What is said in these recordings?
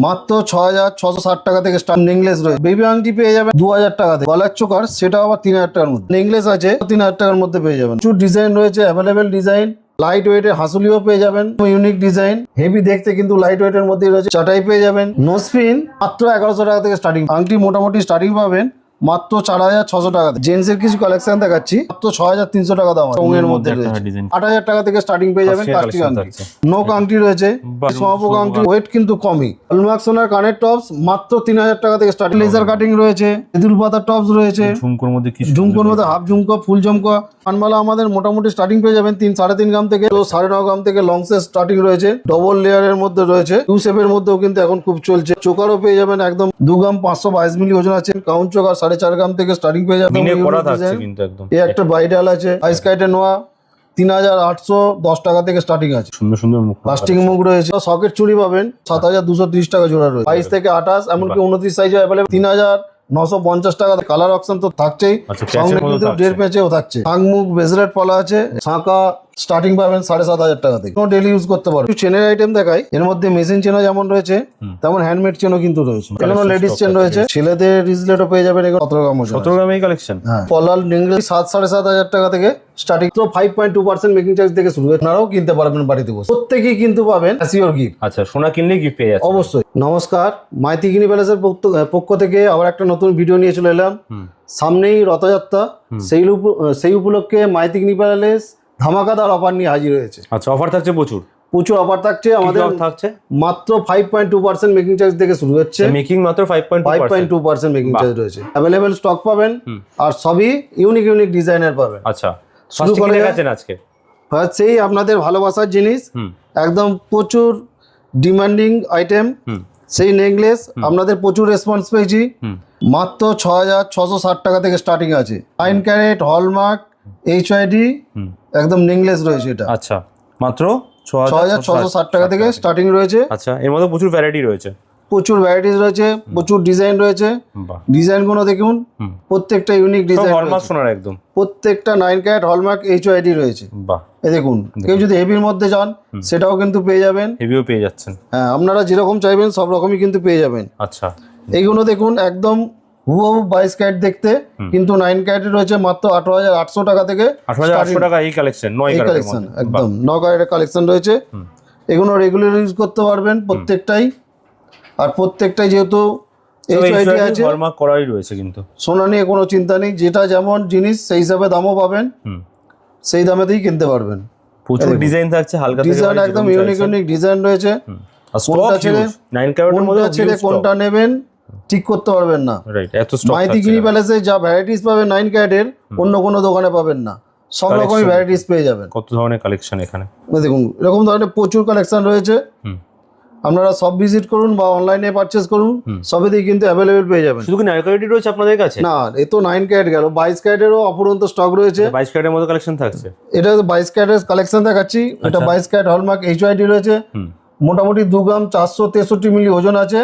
মাত্র 6,660 টাকা থেকে স্টার্ট। নেকলেস রয়েছে, বেবি আংটি পেয়ে যাবেন 2,000 টাকাতে, গলার চোকার সেটা আবার 3,000 টাকার মধ্যে। নেকলেস আছে 3,000 টাকার মধ্যে পেয়ে যাবেন। প্রচুর ডিজাইন রয়েছে, অ্যাভেলেবেল ডিজাইন। লাইট ওয়েটের হাসুলিও পেয়ে যাবেন, ইউনিক ডিজাইন, হেভি দেখতে কিন্তু লাইট ওয়েটের মধ্যেই রয়েছে। চাটাই পেয়ে যাবেন, নোজপিন মাত্র 1100 টাকা থেকে স্টার্টিং। আংটি মোটামুটি স্টার্টিং পাবেন মাত্র 4,600 টাকা। জেন্টস এর কিছু কালেকশন দেখাচ্ছি, মাত্র 6,300 টাকা দাম আছে। রঙের মধ্যে রয়েছে 8,000 টাকা থেকে স্টার্টিং পেয়ে যাবেন। প্লাস্টিক আংটি, নোক আংটি রয়েছে, সোয়াপোক আংটি, ওয়েট কিন্তু কমই। হলমার্ক সোনার কানের টপস মাত্র 3,000 টাকা থেকে স্টার্টিং। লেজার কাটিং রয়েছে, তেঁতুল পাতার টপস রয়েছে, ঝুমকোর মধ্যে কি ঝুমকোর মধ্যে হাফ ঝুমকো, ফুল ঝুমকো। কানমালা আমাদের মোটামুটি স্টার্টিং পেয়ে যাবেন 3-3.5 গ্রাম থেকে, তো 9.5 গ্রাম থেকে লং সাইজ স্টার্টিং রয়েছে। ডবল লেয়ারের মধ্যে রয়েছে, ইউ শেপের মধ্যেও কিন্তু এখন খুব চলছে। চোকারও পেয়ে যাবেন একদম 2 গ্রাম 522 মিলি ওজন আছে। কাউন্ট চোকার 4.5 গ্রাম থেকে স্টার্টিং পেয়ে যাবেন। এই একটা ব্রাইডাল আছে, আইস কাইটে নোয়া 3,810 টাকা থেকে স্টার্টিং আছে। সুন্দর সুন্দর মুখ, প্লাস্টিক মুখ রয়েছে। সকেট চুড়ি পাবেন 7,230 টাকা জোড়া রয়েছে। 22 থেকে 28 এমনকি 29 সাইজে অ্যাভেলেবল 3,950 টাকা। কালার অপশন তো থাকছেই, সঙ্গে কিন্তু 1.5 পেঁচেও থাকছে। শাঁখ মুখ ব্রেসলেট পলা আছে, শাঁখা স্টার্টিং পাবেন 7,500 টাকা থেকে। ডেলি ইউজ করতে পারবেন। চেনের আইটেম দেখাই, এর মধ্যে মেশিন চেনও যেমন রয়েছে তেমন হ্যান্ডমেড চেনও কিন্তু রয়েছে। এখানে লেডিস চেন রয়েছে, ছেলেদের রিজলেটও পেয়ে যাবেন। 17 গ্রাম ওজন, 17 গ্রাম এই কালেকশন। হ্যাঁ, পলাল নেকলেস 7,500 টাকা থেকে স্টার্টিং। তো 5.2% মেকিং চার্জ থেকে শুরু। আপনারাও কিনতে পারবেন বাড়িতে বসে। প্রত্যেকেই কিন্তু পাবেন অ্যাসিওর গিফট। আচ্ছা, সোনা কিনলে গিফট পেয়ে যাচ্ছে অবশ্যই। নমস্কার, মাইতি গিনি প্যালেসের পক্ষ থেকে আবার একটা নতুন ভিডিও নিয়ে চলে এলাম। সামনেই রথযাত্রা, সেই উপলক্ষে মাইতি গিনি প্যালেস ধামাকাদার অফার নিয়ে হাজির হয়েছে। আচ্ছা, অফার থাকছে প্রচুর অফার থাকছে। আমাদের থাকছে মাত্র 5.2% মেকিং চার্জ থেকে শুরু হচ্ছে। মেকিং মাত্র 5.2% মেকিং চার্জ রয়েছে। অ্যাভেলেবেল স্টক পাবেন, আর সবই ইউনিক ডিজাইনের পাবেন। আচ্ছা, শুরু করে দেখাচ্ছেন আজকে। সেই আপনাদের ভালোবাসার জিনিস, একদম প্রচুর ডিমান্ডিং আইটেম। সেই নেকলেস আপনাদের প্রচুর রেসপন্স পেয়েছি। মাত্র 6,660 টাকা থেকে স্টার্টিং আছে। 9 ক্যারেট হলমার্ক HID একদম নেকলেস রয়েছে এটা। আচ্ছা, মাত্র 6,660 টাকা থেকে স্টার্টিং রয়েছে। আচ্ছা, এর মধ্যে প্রচুর ভ্যারাইটি রয়েছে, প্রচুর ভ্যারাইটিস রয়েছে, প্রচুর ডিজাইন রয়েছে। ডিজাইন গুলো দেখুন, প্রত্যেকটা ইউনিক ডিজাইন। হলমার্ক সোনার একদম প্রত্যেকটা 9 ক্যারেট হলমার্ক HID রয়েছে। বাহ, এই দেখুন, কেউ যদি হেভির মধ্যে যান সেটাও কিন্তু পেয়ে যাবেন। হেভিও পেয়ে যাচ্ছেন। হ্যাঁ, আপনারা যেরকম চাইবেন সব রকমই কিন্তু পেয়ে যাবেন। আচ্ছা, এইগুলো দেখুন একদম হুবহু 22 ক্যারেট দেখতে, কিন্তু 9 ক্যারেটের রয়েছে মাত্র 8,800 টাকা থেকে। 8,800 টাকা এই কালেকশন, 9 ক্যারেটের কালেকশন, একদম 9 ক্যারেটের কালেকশন রয়েছে। এগুলো রেগুলার ইউজ করতে পারবেন প্রত্যেকটাই। আর প্রত্যেকটাই যেহেতু HID আছে, হলমার্ক করাই রয়েছে, কিন্তু সোনা নিয়ে কোনো চিন্তা নেই। যেটা যেমন জিনিস সেই হিসাবে দামও পাবেন, সেই দামেতেই কিনতে পারবেন। প্রচুর ডিজাইন থাকছে, হালকা ডিজাইন একদম ইউনিক ডিজাইন রয়েছে। কোনটা ছেড়ে 9 ক্যারেটের মধ্যে কোনটা নেবেন ঠিক করতে পারবেন না। এত স্টক মাইতি গিনি প্যালেসে যা ভ্যারাইটিস পাবেন 9 ক্যারেটের, অন্য কোনো দোকানে পাবেন না। সব রকমই ভ্যারাইটিস পেয়ে যাবেন। কত ধরনের কালেকশন এখানে দেখুন, এরকম ধরনের প্রচুর কালেকশন রয়েছে। আপনারা সব ভিজিট করুন বা অনলাইনে পারচেজ করুন, সবেতেই কিন্তু অ্যাভেলেবেল পেয়ে যাবেন। শুধু কি 9 ক্যারেটই রয়েছে আপনাদের কাছে? না, এ তো 9 ক্যারেট গেল, 22 ক্যারেটেরও অপরন্ত স্টক রয়েছে। 22 ক্যারেটের মধ্যে কালেকশন থাকছে। এটা 22 ক্যারেটের কালেকশন দেখাচ্ছি। এটা 22 ক্যারেট হলমার্ক HID রয়েছে। মোটামুটি 2 গ্রাম 463 মিলি ওজন আছে।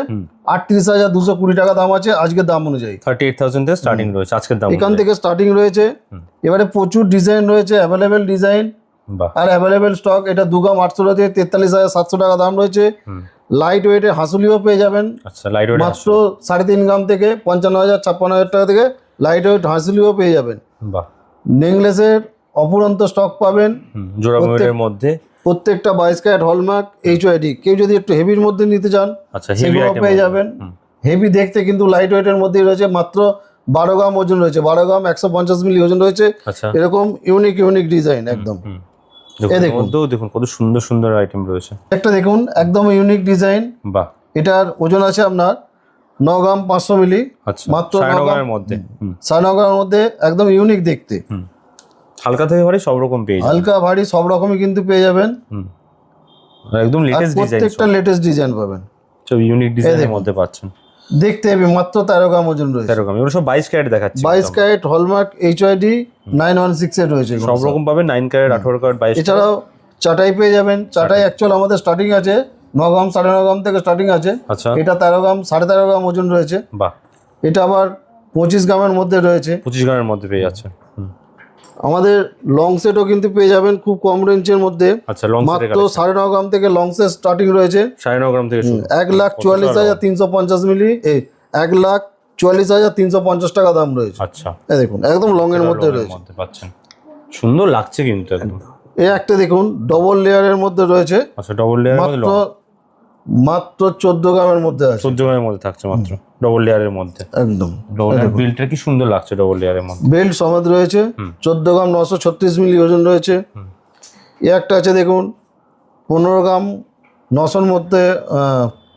38,220 টাকা দাম আছে আজকের দাম অনুযায়ী। 38,000 থেকে স্টার্টিং রয়েছে আজকের দাম। এখান থেকে স্টার্টিং রয়েছে। এবারে প্রচুর ডিজাইন রয়েছে, অ্যাভেলেবেল ডিজাইন আর অ্যাভেলেবেল স্টক। এটা 2 গ্রাম 800 থেকে 43,700 টাকা দাম রয়েছে। লাইট ওয়েটের হাসুলিও পেয়ে যাবেন। আচ্ছা, লাইট ওয়েট মাত্র 3.5 গ্রাম থেকে 55,000-56,000 টাকা থেকে লাইট ওয়েট হাসুলিও পেয়ে যাবেন। বাহ, নেকলেসের অপুরন্ত স্টক পাবেন জোড়া ময়ূরের মধ্যে। প্রত্যেকটা 22 ক্যারেট হলমার্ক HID। কেউ যদি একটু হেভির মধ্যে নিতে চান সেগুলো পেয়ে যাবেন। হেভি দেখতে কিন্তু লাইট ওয়েটের মধ্যেই রয়েছে। মাত্র 12 গ্রাম ওজন রয়েছে, 12 গ্রাম 150 মিলি ওজন রয়েছে। এরকম ইউনিক ডিজাইন একদম। দেখুন কত সুন্দর সুন্দর আইটেম রয়েছে। একটা দেখুন একদম ইউনিক ডিজাইন। বাহ, এটার ওজন আছে আপনার 9 গ্রাম 500 মিলি। মাত্র 9 গ্রামের মধ্যে, 9.5 গ্রামের মধ্যে, একদম ইউনিক দেখতে। হালকা থেকে ভারী সব রকম পেয়ে যাবেন। হালকা ভারী সব রকমই কিন্তু পেয়ে যাবেন। একদম লেটেস্ট ডিজাইন, প্রত্যেকটা লেটেস্ট ডিজাইন পাবেন। সব ইউনিক ডিজাইনের মধ্যে পাচ্ছেন। দেখতে হবে, মাত্র 13 গ্রাম ওজন রয়েছে। 13 গ্রাম, এগুলো সব 22 ক্যারেট দেখাচ্ছে। 22 ক্যারেট হলমার্ক HID 916 এর রয়েছে। সব রকম পাবেন, 9 ক্যারেট 18 ক্যারেট 22। এছাড়াও চাটাই পেয়ে যাবেন। চাটাই অ্যাকচুয়াল আমাদের স্টার্টিং আছে 9 গ্রাম 9.5 গ্রাম থেকে স্টার্টিং আছে। আচ্ছা, এটা 13 গ্রাম 13.5 গ্রাম ওজন রয়েছে। বাহ, এটা আবার 25 গ্রামের মধ্যে রয়েছে। 25 গ্রামের মধ্যে পেয়ে যাচ্ছে। আমাদের লং সেটও কিন্তু পেয়ে যাবেন খুব কম রেঞ্জের মধ্যে। আচ্ছা লং সেটের মাত্র 9.5 গ্রাম থেকে লং সেট স্টার্টিং রয়েছে 9.5 গ্রাম থেকে শুরু 1,44,350 মিলি, 1,44,350 টাকা দাম রয়েছে। আচ্ছা এই দেখুন একদম লং এর মধ্যে লং এর রয়েছে। মধ্যে পাচ্ছেন, সুন্দর লাগছে কিন্তু একদম। এই একটা দেখুন ডবল লেয়ারের মধ্যে রয়েছে, আচ্ছা ডবল লেয়ারের মধ্যে মাত্র মাত্র 14 গ্রামের মধ্যে আছে। 14 গ্রামের মধ্যে থাকছে মাত্র ডবল লেয়ারের মধ্যে। একদম ডবল বিলটা কি সুন্দর লাগছে ডবল লেয়ারের মধ্যে। বেল্ট সমেত রয়েছে, 14 গ্রাম 936 মিলি ওজন রয়েছে। এই একটা আছে দেখুন 15 গ্রাম 900-র মধ্যে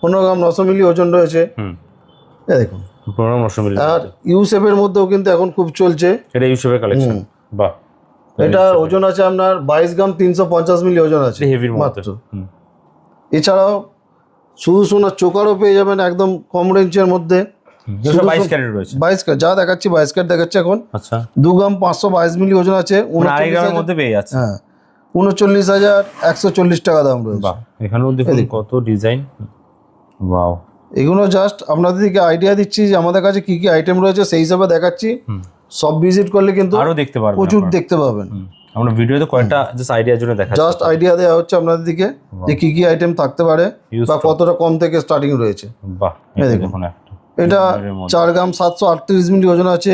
15 গ্রাম 900 মিলি ওজন রয়েছে। এই দেখুন প্রোগ্রাম নষ্ট মিলে। আর ইউসেফের মধ্যেও কিন্তু এখন খুব চলছে, এটা ইউসেফের কালেকশন। বাহ, এটা ওজন আছে আপনার 22 গ্রাম 350 মিলি ওজন আছে হেভির মধ্যে। মাত্র। এছাড়াও শুধু সোনার চোকারও পেয়ে যাবেন একদম কম রেঞ্জের মধ্যে। 22 ক্যারেট রয়েছে। 22 ক্যারেট যা দেখাচ্ছি 22 ক্যারেট দেখাচ্ছে এখন। আচ্ছা 2 গ্রাম 522 মিলি ওজন আছে, 2.5 গ্রামের মধ্যে পেয়ে যাচ্ছে। হ্যাঁ 39,140 টাকা দাম রয়েছে। বাহ, এখানেও দেখুন কত ডিজাইন। ওয়াও, এগুলো জাস্ট আপনাদেরকে আইডিয়া দিচ্ছি যে আমাদের কাছে কি কি আইটেম রয়েছে সেই হিসাবে দেখাচ্ছি। সব ভিজিট করলে কিন্তু আরো দেখতে পারবেন, প্রচুর দেখতে পাবেন। আমরা ভিডিওতে কয়েকটা জাস্ট আইডিয়ার জন্য দেখাচ্ছি। জাস্ট আইডিয়া দেওয়া হচ্ছে আপনাদেরকে যে কি কি আইটেম থাকতে পারে বা কতটা কম থেকে স্টার্টিং রয়েছে। বাহ, এই দেখুন একটা এটা 4 গ্রাম 738 মিলি ওজন আছে,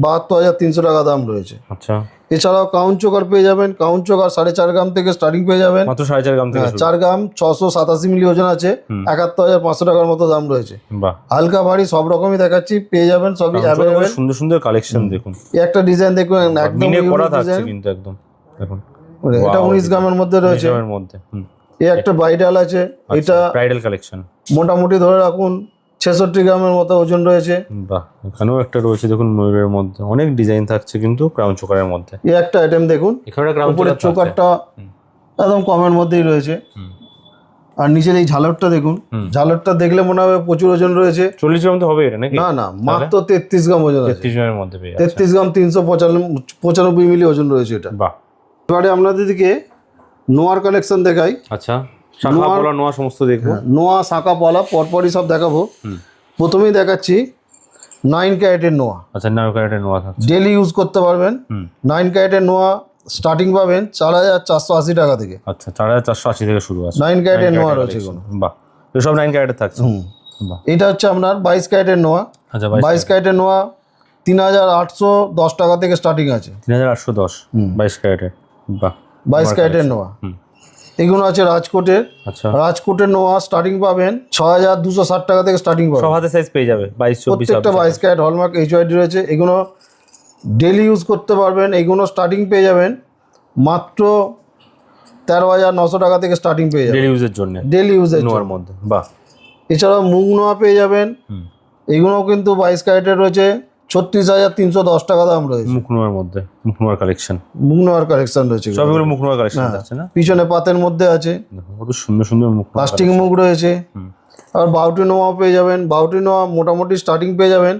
72,300 টাকা দাম রয়েছে। আচ্ছা এছাড়াও কাউন চোকার পেয়ে যাবেন, কাউন চোকার 4.5 গ্রাম থেকে স্টার্টিং পেয়ে যাবেন, মাত্র 4.5 গ্রাম থেকে 4 গ্রাম 687 মিলি ওজন আছে, 71,500 টাকার মতো দাম রয়েছে। বাহ, হালকা ভারী সব রকমই দেখাচ্ছি, পেয়ে যাবেন সবই অ্যাভেলেবেল। সুন্দর সুন্দর কালেকশন দেখুন। এই একটা ডিজাইন দেখুন একদম মিনে করা ইউনিক থাকছে ডিজাইন, কিন্তু একদম দেখুন। এটা 19 গ্রামের মধ্যে রয়েছে। এর মধ্যে এই একটা ব্রাইডাল আছে, এটা ব্রাইডাল কালেকশন, মোটামুটি ধরে রাখুন 66 গ্রামের মতো ওজন রয়েছে। বাহ, এখানেও একটা রয়েছে দেখুন ময়ূরের মধ্যে, অনেক ডিজাইন থাকছে কিন্তু ক্রাউন চোকারের মধ্যে। এই একটা আইটেম দেখুন, এখানে ক্রাউন উপরের চোকারটা একদম কমের মধ্যেই রয়েছে। আর নিচের এই ঝালরটা দেখুন, ঝালরটা দেখলে মনে হবে প্রচুর ওজন রয়েছে। 40 এর মধ্যে হবে এটা নাকি? না না, মাত্র 33 গ্রাম ওজন আছে। 33 গ্রামের মধ্যে পেয়ে যাচ্ছে। 33 গ্রাম 395 মিলি ওজন রয়েছে এটা। বাহ, এবারে আপনাদেরকে নোয়ার কালেকশন দেখাই। আচ্ছা শাখা পলা নোয়া সমস্ত দেখবো। নোয়া শাখা পলা পরপরই সব দেখাবো। প্রথমেই দেখাচ্ছি 9 ক্যারেটের নোয়া। আচ্ছা 9 ক্যারেটের নোয়া থাকছে, ডেলি ইউজ করতে পারবেন। 9 ক্যারেটের নোয়া স্টার্টিং পাবেন 4,480 টাকা থেকে। আচ্ছা 4,480 থেকে শুরু আছে। 9 ক্যারেটের নোয়া রয়েছে কোনো। বাহ, সব 9 ক্যারেটের থাকছে। বাহ, এটা হচ্ছে আপনার 22 ক্যারেটের নোয়া। আচ্ছা 22 ক্যারেটের নোয়া 3,810 টাকা থেকে স্টার্টিং আছে। 3,810 22 ক্যারেটের। বাহ, 22 ক্যারেটের নোয়া। এগুলো আছে রাজকোটের। আচ্ছা রাজকোটের নোয়া স্টার্টিং পাবেন 6,260 টাকা থেকে স্টার্টিং পাবেন। সব হাতে সাইজ পেয়ে যাবে 22 24। প্রত্যেকটা 22 ক্যারেট হলমার্ক এইচওআইডি রয়েছে। এগুলো ডেলি ইউজ করতে পারবেন। এগুলো স্টার্টিং পেয়ে যাবেন মাত্র 13,900 টাকা থেকে স্টার্টিং পেয়ে যাবেন ডেলি ইউজের জন্য, ডেলি ইউজের নোয়ার মধ্যে। বাহ, এছাড়াও মুগ নোয়া পেয়ে যাবেন। এগুলোও কিন্তু 22 ক্যারেটের রয়েছে, 36,310 টাকা দাম রয়েছে। মুখ নোয়ার মধ্যে, মুখ নোয়ার কালেকশন, মুগ নোয়ার কালেকশন রয়েছে। সবগুলো মুখ নোয়ার কালেকশন আছে না? পিছনে পাতের মধ্যে আছে, দেখো কত সুন্দর সুন্দর মুখ নোয়া। প্লাস্টিক মুগ রয়েছে। আর বাউটি নোয়া পেয়ে যাবেন। বাউটি নোয়া মোটামুটি স্টার্টিং পেয়ে যাবেন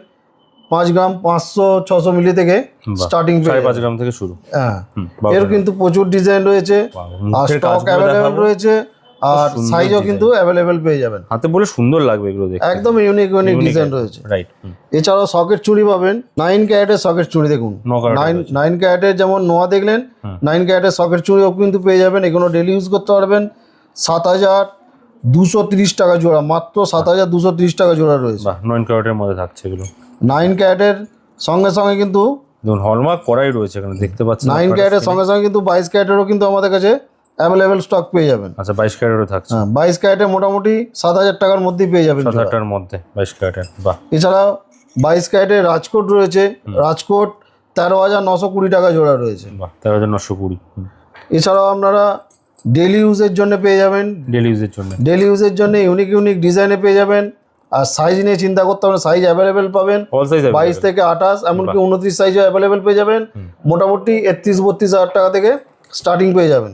5 গ্রাম 500-600 মিলি থেকে স্টার্টিং পেয়ে 5.5 গ্রাম থেকে শুরু। হ্যাঁ, এর কিন্তু প্রচুর ডিজাইন রয়েছে আর স্টক অ্যাভেলেবেল রয়েছে। আর সাইজও কিন্তু অ্যাভেলেবেল পেয়ে যাবেন। হাতে বলে সুন্দর লাগবে এগুলো দেখতে, একদম ইউনিক ইউনিক ডিজাইন রয়েছে। রাইট। এছাড়াও সকেট চুড়ি পাবেন 9 ক্যারেটের সকেট চুড়ি দেখুন। 9 ক্যারেটের যেমন নোয়া দেখলেন, 9 ক্যারেটের সকেট চুড়িও কিন্তু পেয়ে যাবেন। এগুলো ডেলি ইউজ করতে পারবেন। 7,230 টাকা জোড়া, মাত্র 7,230 টাকা জোড়া রয়েছে। বাহ, 9 ক্যারেটের মধ্যে থাকছে এগুলো। 9 ক্যারেটের সঙ্গে সঙ্গে কিন্তু দেখুন হলমার্ক করাই রয়েছে এখানে দেখতে পাচ্ছেন। 9 ক্যারেটের সঙ্গে সঙ্গে কিন্তু 22 ক্যারেটেরও কিন্তু আমাদের কাছে অ্যাভেলেবেল স্টক পেয়ে যাবেন। আচ্ছা 22 ক্যারেটও থাকছে। হ্যাঁ, 22 ক্যারেটে মোটামুটি 7,000 টাকার মধ্যেই পেয়ে যাবেন। 7,000 টাকার মধ্যে 22 ক্যারেটের। বাহ, এছাড়াও 22 ক্যারেটের রাজকোট রয়েছে। রাজকোট 13,920 টাকা জোড়া রয়েছে। বাহ, 13,920। এছাড়াও আপনারা ডেলি ইউজের জন্য পেয়ে যাবেন। ডেলি ইউজের জন্য, ডেলি ইউজের জন্য ইউনিক ইউনিক ডিজাইনে পেয়ে যাবেন। আর সাইজ নিয়ে চিন্তা করতে হবে, সাইজ অ্যাভেলেবেল পাবেন। অল সাইজ 22 থেকে 28 এমনকি 29 সাইজও অ্যাভেলেবেল পেয়ে যাবেন। মোটামুটি 31-32 হাজার টাকা থেকে স্টার্টিং পেয়ে যাবেন।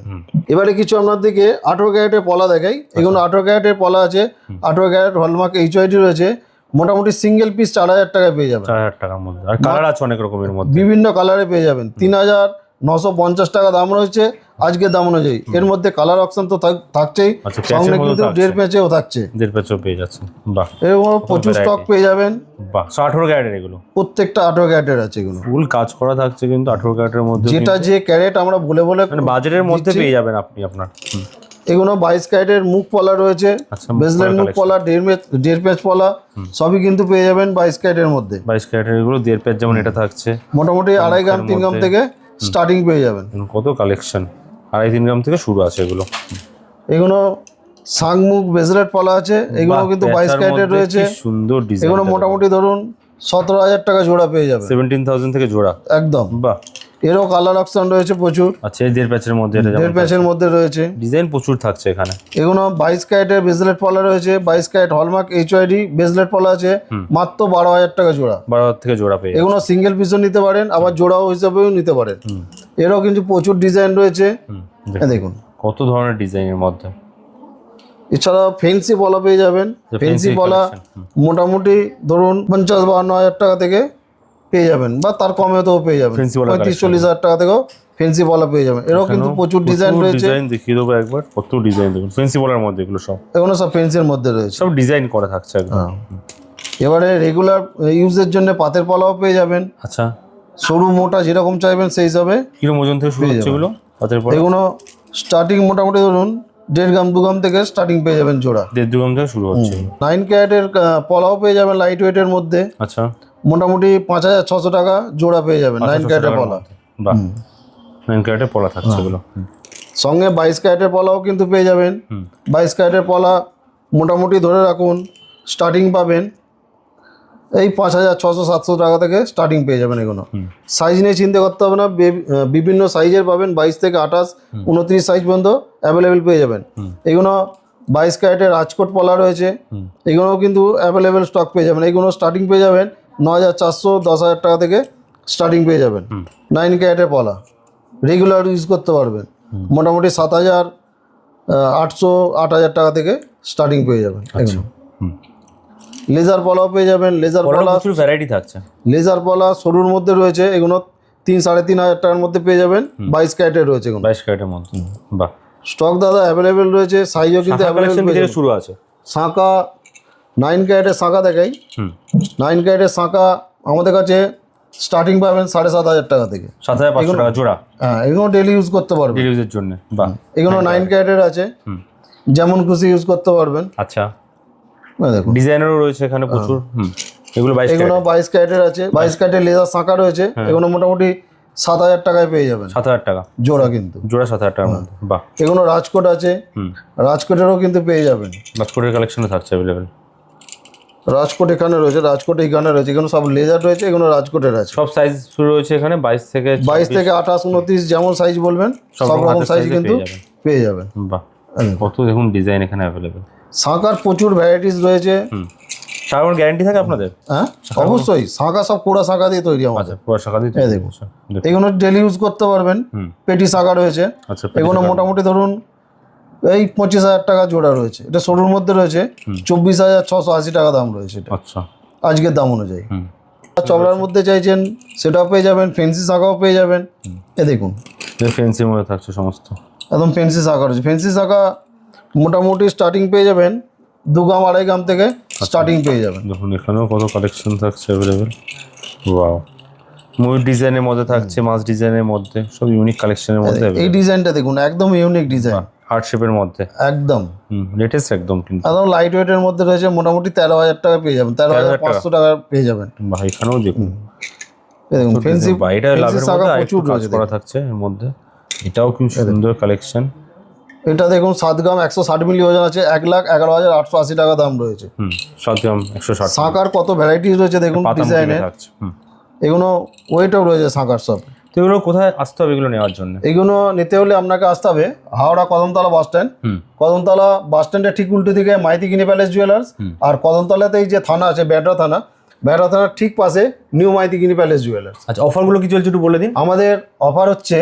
এবারে কিছু আপনাদেরকে 18 ক্যারেটের পলা দেখাই। এগুলো 18 ক্যারেটের পলা আছে। 18 ক্যারেট হলমার্ক এইচওআইডি রয়েছে। মোটামুটি সিঙ্গেল পিস 4,000 টাকায় পেয়ে যাবেন। 4,000 টাকার মধ্যে। আর কালার আছে অনেক রকমের মধ্যে, বিভিন্ন কালারে পেয়ে যাবেন। 3,950 টাকা দাম রয়েছে। আজকের দাম অনুযায়ী। এর মধ্যে কালার অপশন তো থাকছেই, আচ্ছা, সঙ্গে প্যাচের মধ্যে কিন্তু থাকছে। 1.5 প্যাচেও থাকছে। 1.5 প্যাচও পেয়ে যাচ্ছে। বাহ, এরকম প্রচুর variety। স্টক পেয়ে যাবেন। বাহ, 18 ক্যারেটের এগুলো, প্রত্যেকটা 18 ক্যারেটের আছে এগুলো। ফুল কাজ করা থাকছে কিন্তু 18 ক্যারেটের মধ্যে, যেটা যে ক্যারেট আমরা বলে বলে মানে বাজেটের মধ্যে দিচ্ছি। পেয়ে যাবেন আপনি আপনার। এগুলো 22 ক্যারেটের মুখ পলা রয়েছে, আচ্ছা, বেজলের মুখ পলা, 1.5 প্যাচ পলা সবই কিন্তু পেয়ে যাবেন 22 ক্যারেটের মধ্যে। 22 ক্যারেটের এগুলো 1.5 প্যাচ যেমন এটা থাকছে, মোটামুটি 2.5 গ্রাম 3 গ্রাম থেকে স্টার্টিং পেয়ে যাবেন। কত কালেকশন, 2.5-3 গ্রাম থেকে শুরু আছে এগুলো। এগুলো শাঁখমুখ বেজলেট পলা আছে, এগুলো বাহ, কিন্তু 22 প্যাচার ক্যারেটের মধ্যে রয়েছে। কি সুন্দর ডিজাইন, এগুলো মোটামুটি ধরুন 17,000 টাকা জোড়া পেয়ে যাবে, 17,000 থেকে জোড়া। একদম। বাহ, এরও কালার অপশন রয়েছে প্রচুর, আচ্ছা, এই 1.5 প্যাচের মধ্যে এটা 1.5 প্যাচের মধ্যে রয়েছে। ডিজাইন প্রচুর থাকছে এখানে। এগুলো 22 ক্যারেটের বেজলেট পলা রয়েছে, 22 ক্যারেট হলমার্ক এইচওআইডি বেজলেট পলা আছে, মাত্র 12,000 টাকা জোড়া। 12 থেকে জোড়া পেয়ে এগুলো সিঙ্গেল পিসও নিতে পারেন, আবার জোড়াও হিসাবেও নিতে পারেন। এরও কিন্তু প্রচুর ডিজাইন রয়েছে, এই দেখুন। কত ধরনের ডিজাইনের মধ্যে। এছাড়া ফেন্সি পলা পেয়ে যাবেন। ফেন্সি পলা মোটামুটি ধরুন 50-52 টাকা থেকে পেয়ে যাবেন, বা তার কমেতেও পেয়ে যাবেন। Fancy পলা 35-40 টাকা থেকেও ফেন্সি পলা পেয়ে যাবেন। এরও কিন্তু প্রচুর ডিজাইন রয়েছে। ডিজাইন দেখিয়ে দেবো একবার, কত ডিজাইন দেখুন ফেন্সি বলার মধ্যে, এগুলো সব এগুলো সব ফেন্সির মধ্যে রয়েছে, সব ডিজাইন করা থাকছে একদম। এবারে রেগুলার ইউজের জন্য পাতের পলাও পেয়ে যাবেন, আচ্ছা, সরু মোটা যেরকম চাইবেন সেই হিসাবে। কিরকম ওজন থেকে শুরু হচ্ছে এগুলো পাতের পর? এগুলো স্টার্টিং মোটামুটি ধরুন 1.5 গ্রাম 2 গ্রাম থেকে স্টার্টিং পেয়ে যাবেন জোড়া। 1.5-2 গ্রাম থেকে শুরু হচ্ছে। 9 ক্যারেটের পলাও পেয়ে যাবেন লাইট ওয়েটের মধ্যে, আচ্ছা, মোটামুটি 5,600 টাকা জোড়া পেয়ে যাবেন 9 ক্যারেটের পলা। বাহ, 9 ক্যারেটের পলা থাকছে এগুলো। সঙ্গে 22 ক্যারেটের পলাও কিন্তু পেয়ে যাবেন। 22 ক্যারেটের পলা মোটামুটি ধরে রাখুন স্টার্টিং পাবেন এই 5,600-700 টাকা থেকে স্টার্টিং পেয়ে যাবেন। এগুলো সাইজ নিয়ে চিন্তা করতে হবে না, বিভিন্ন সাইজের পাবেন, 22 থেকে 28, 29 সাইজ পর্যন্ত অ্যাভেলেবেল পেয়ে যাবেন। এগুলো 22 ক্যারেটের রাজকোট পলা রয়েছে, এগুলোও কিন্তু অ্যাভেলেবেল স্টক পেয়ে যাবেন। এগুলো স্টার্টিং পেয়ে যাবেন 9,400, 10,000 টাকা থেকে স্টার্টিং পেয়ে যাবেন। 9 ক্যারেটের পলা রেগুলার ইউজ করতে পারবেন, মোটামুটি 7,800, 8,000 টাকা থেকে স্টার্টিং পেয়ে যাবেন। এগুলো লেজার পলাও পেয়ে যাবেন। লেজার পলা প্রচুর ভ্যারাইটি থাকছে। লেজার পলা সরুর মধ্যে রয়েছে, এগুলো 3-3,500 টাকার মধ্যে পেয়ে যাবেন। 22 ক্যারেটের রয়েছে এগুলো, 22 ক্যারেটের মধ্যে। বাহ, স্টক দাদা অ্যাভেলেবেল রয়েছে, সাইজও কিন্তু কালেকশন অ্যাভেলেবেল। থেকে শুরু আছে। শাঁখা 9 ক্যারেটের শাঁখা দেখাই। 9 ক্যারেটের শাঁখা আমাদের কাছে স্টার্টিং পাবেন 7,500 টাকা থেকে। 7,500 টাকা জোড়া। হ্যাঁ, এগুলো ডেলি ইউজ করতে পারবেন, ডেলি ইউজের জন্য। বাহ, এগুলো 9 ক্যারেটের আছে, যেমন খুশি ইউজ করতে পারবেন। আচ্ছা, দেখুন ডিজাইনারও রয়েছে এখানে প্রচুর। এগুলো 22 এগুলো 22 ক্যারেটের আছে। 22 ক্যারেটের লেজার শাঁখা রয়েছে, এগুলো মোটামুটি 7,000 টাকায় পেয়ে যাবেন 7,000 টাকা জোড়া কিন্তু। জোড়া 7,000 টাকার মধ্যে। বাহ, এগুলো রাজকোট আছে, রাজকোটেরও কিন্তু পেয়ে যাবেন। বাস্কটের কালেকশনে থাকছে অ্যাভেলেবেল। রাজকোট এখানে রয়েছে, রাজকোট এইখানে রয়েছে, এগুলো সব লেজার রয়েছে, এগুলো রাজকোটের আছে। সব সাইজ শুরু রয়েছে এখানে 22 থেকে 28, 29 যেমন সাইজ বলবেন সব রকম হাতের সাইজ size-এ কিন্তু পেয়ে পেয়ে যাবেন। যাবেন। বাহ, কত দেখুন ডিজাইন এখানে অ্যাভেলেবেল। শাঁখার প্রচুর ভ্যারাইটিস রয়েছে। সারাবার গ্যারান্টি থাকে আপনাদের? হ্যাঁ অবশ্যই, শাঁখা সব কোড়া শাঁখা দিয়ে তৈরি আমাদের। আচ্ছা, পুরো শাখা দিতে। এই দেখুন, এগুলো ডেলি ইউজ করতে পারবেন। পেটি শাঁখা রয়েছে, আচ্ছা, এগুলো মোটামুটি ধরুন এই 25,000 টাকা জোড়া রয়েছে। এটা সরুর মধ্যে রয়েছে, 24,680 টাকা দাম রয়েছে এটা আচ্ছা, আজকের দাম অনুযায়ী। চবড়ার মধ্যে চাইছেন সেটাও পেয়ে যাবেন, ফেন্সি শাখাও পেয়ে যাবেন। এ দেখুন ফেন্সির মধ্যে থাকছে সমস্ত, একদম ফেন্সি শাখা রয়েছে। ফেন্সি শাখা মোটামুটি স্টার্টিং পেয়ে যাবেন 2 গ্রাম 2.5 গ্রাম থেকে স্টার্টিং পেয়ে যাবেন। দেখুন এখানেও কত কালেকশন থাকছে অ্যাভেলেবেল। ওয়াও, ময়ূর ডিজাইনের মধ্যে থাকছে, মাছ ডিজাইনের মধ্যে, সব ইউনিক কালেকশনের মধ্যে। এই ডিজাইনটা দেখুন, একদম ইউনিক ডিজাইন, হার্ট শেপের মধ্যে, একদম লেটেস্ট একদম। কিন্তু একদম লাইট ওয়েটের মধ্যে রয়েছে, মোটামুটি 13,000 টাকা পেয়ে যাবেন, 13,500 টাকা পেয়ে যাবেন। ভাই এখানেও দেখুন, এই দেখুন ফেন্সি এটা লাভের শাখা মধ্যে প্রচুর প্রচুর কাজ রয়েছে। করা থাকছে এর মধ্যে। এটাও খুব সুন্দর কালেকশন। এটা দেখুন 7 গ্রাম 160 মিলি ওজন আছে, 1,11,880 টাকা দাম রয়েছে। 7 গ্রাম 160। শাঁখার কত ভ্যারাইটিস রয়েছে দেখুন ডিজাইনের, থাকছে। এগুলো ওয়েটও রয়েছে শাঁখার সব। তো এগুলো কোথায় আসতে হবে এগুলো নেওয়ার জন্য? এগুলো নিতে হলে আপনাকে আসতে হবে হাওড়া কদমতলা বাস স্ট্যান্ড। কদমতলা বাস স্ট্যান্ডের ঠিক উল্টো দিকে মাইতিগিনি প্যালেস জুয়েলার্স, আর কদমতলাতে এই যে থানা আছে বেড়া থানা, বেড়া থানার ঠিক পাশে নিউ মাইতিগিনি প্যালেস জুয়েলার্স। আচ্ছা, অফারগুলো কি চলছে একটু বলে দিন। আমাদের অফার হচ্ছে